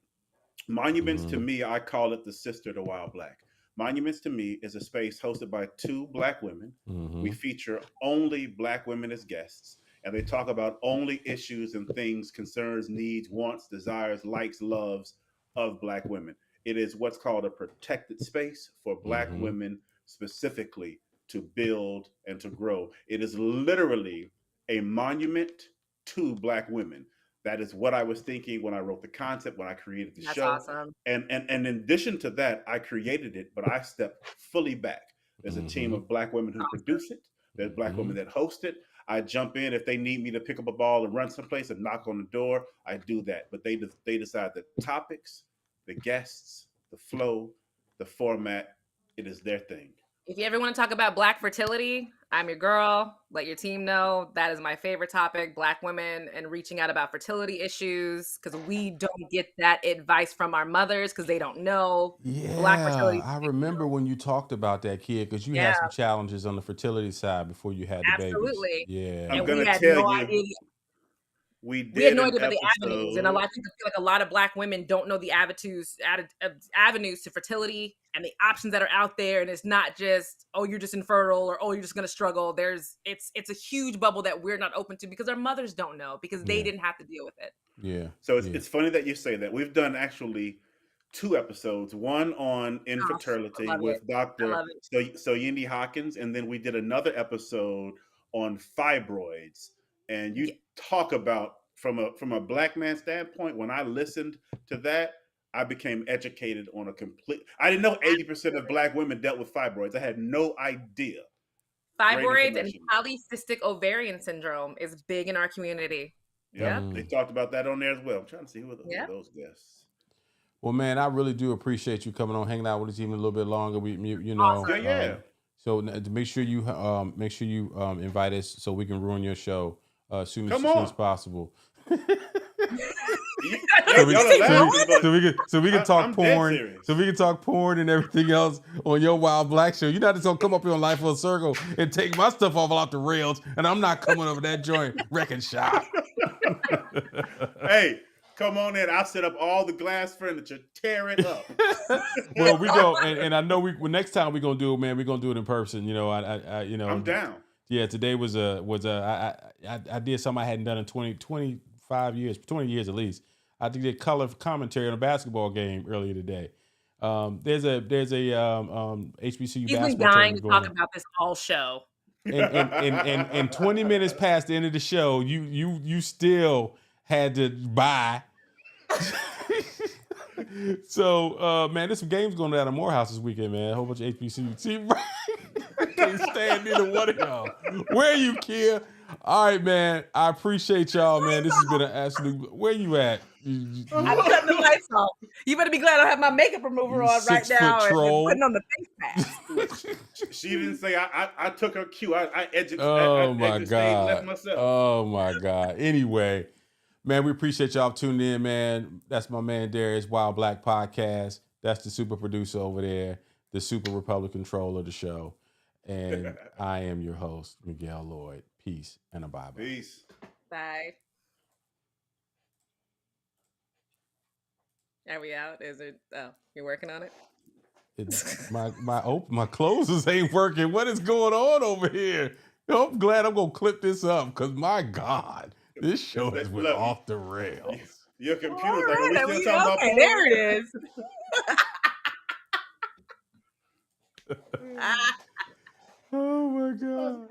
Monuments to Me, I call it the sister to Wild Black. Monuments to me is a space hosted by two Black women. Mm-hmm. We feature only Black women as guests, and they talk about only issues and things, concerns, needs, wants, desires, likes, loves of Black women. It is what's called a protected space for Black Mm-hmm. women specifically to build and to grow. It is literally a monument to Black women. That is what I was thinking when I wrote the concept, when I created the That's show. awesome. And in addition to that, I created it, but I stepped fully back. There's a team Mm-hmm. of Black women who produce it. There's Black Mm-hmm. women that host it. I jump in if they need me to pick up a ball and run someplace and knock on the door. I do that, but they decide the topics, the guests, the flow, the format. It is their thing. If you ever want to talk about Black fertility, I'm your girl. Let your team know. That is my favorite topic, Black women and reaching out about fertility issues, because we don't get that advice from our mothers because they don't know. Black fertility. Yeah, I remember when you talked about that, kid, because you Yeah, had some challenges on the fertility side before you had the babies. absolutely. Yeah. I'm And going we to had tell no you, idea. we We had did no an idea about the avenues, and a lot episode. of people feel like a lot of Black women don't know the avenues to fertility and the options that are out there. And it's not just, oh, you're just infertile, or oh, you're just gonna struggle. It's a huge bubble that we're not open to because our mothers don't know, because they Yeah. didn't have to deal with it. Yeah. So Yeah. it's funny that you say that. We've done actually two episodes, one on I infertility love it. with I Dr. love it. Soyindi Hawkins, and then we did another episode on fibroids. And you Yeah. talk about from a Black man standpoint, when I listened to that, I became educated on a complete. I didn't know 80% of Black women dealt with fibroids. I had no idea. Great Fibroids and information. polycystic ovarian syndrome is big in our community. Yep. Yep. They talked about that on there as well. I'm trying to see who are Yep. those guests. Well, man, I really do appreciate you coming on, hanging out with us even a little bit longer. You know, Awesome. Yeah. so to make sure you invite us so we can ruin your show as soon Come as on. possible. Y'all are laughing, but So we can talk I'm dead porn. serious. So we can talk porn and everything else on your Wild Black show. You're not just gonna come up here on Life Full Circle and take my stuff off the rails, and I'm not coming over that joint wrecking shop. Hey, come on in. I'll set up all the glass furniture, tear it up. Well, we go, and I know next time we're gonna do it, man. We're gonna do it in person. You know, I'm down. Yeah, today I did something I hadn't done in 25 years, 20 years at least. I did color commentary on a basketball game earlier today. There's a HBCU He's been basketball dying to tournament going talk on. about this all show. And 20 minutes past the end of the show, you still had to buy. So man, there's some games going down at Morehouse this weekend, man. A whole bunch of HBCU. See, right? I can't stand neither one of y'all. Where are you, Kia? All right, man. I appreciate y'all, man. This has been an absolute. Where you at? I'm cutting the lights off. You better be glad I have my makeup remover on right now and putting on the face mask. She didn't say I took her cue. I edged. Oh I my edged God. left myself. Oh my God. Anyway, man, we appreciate y'all tuning in, man. That's my man Darius, Wild Black Podcast. That's the super producer over there, the super Republic controller of the show. And I am your host, Miguel Lloyd. Peace and a bye-bye. Peace. Bye. Are we out? Is it? Oh, you're working on it? My closes ain't working. What is going on over here? I'm glad I'm gonna clip this up because my God, this show has went off the rails. Your computer's like, are we still talking about okay, porn? there it is. Oh my God.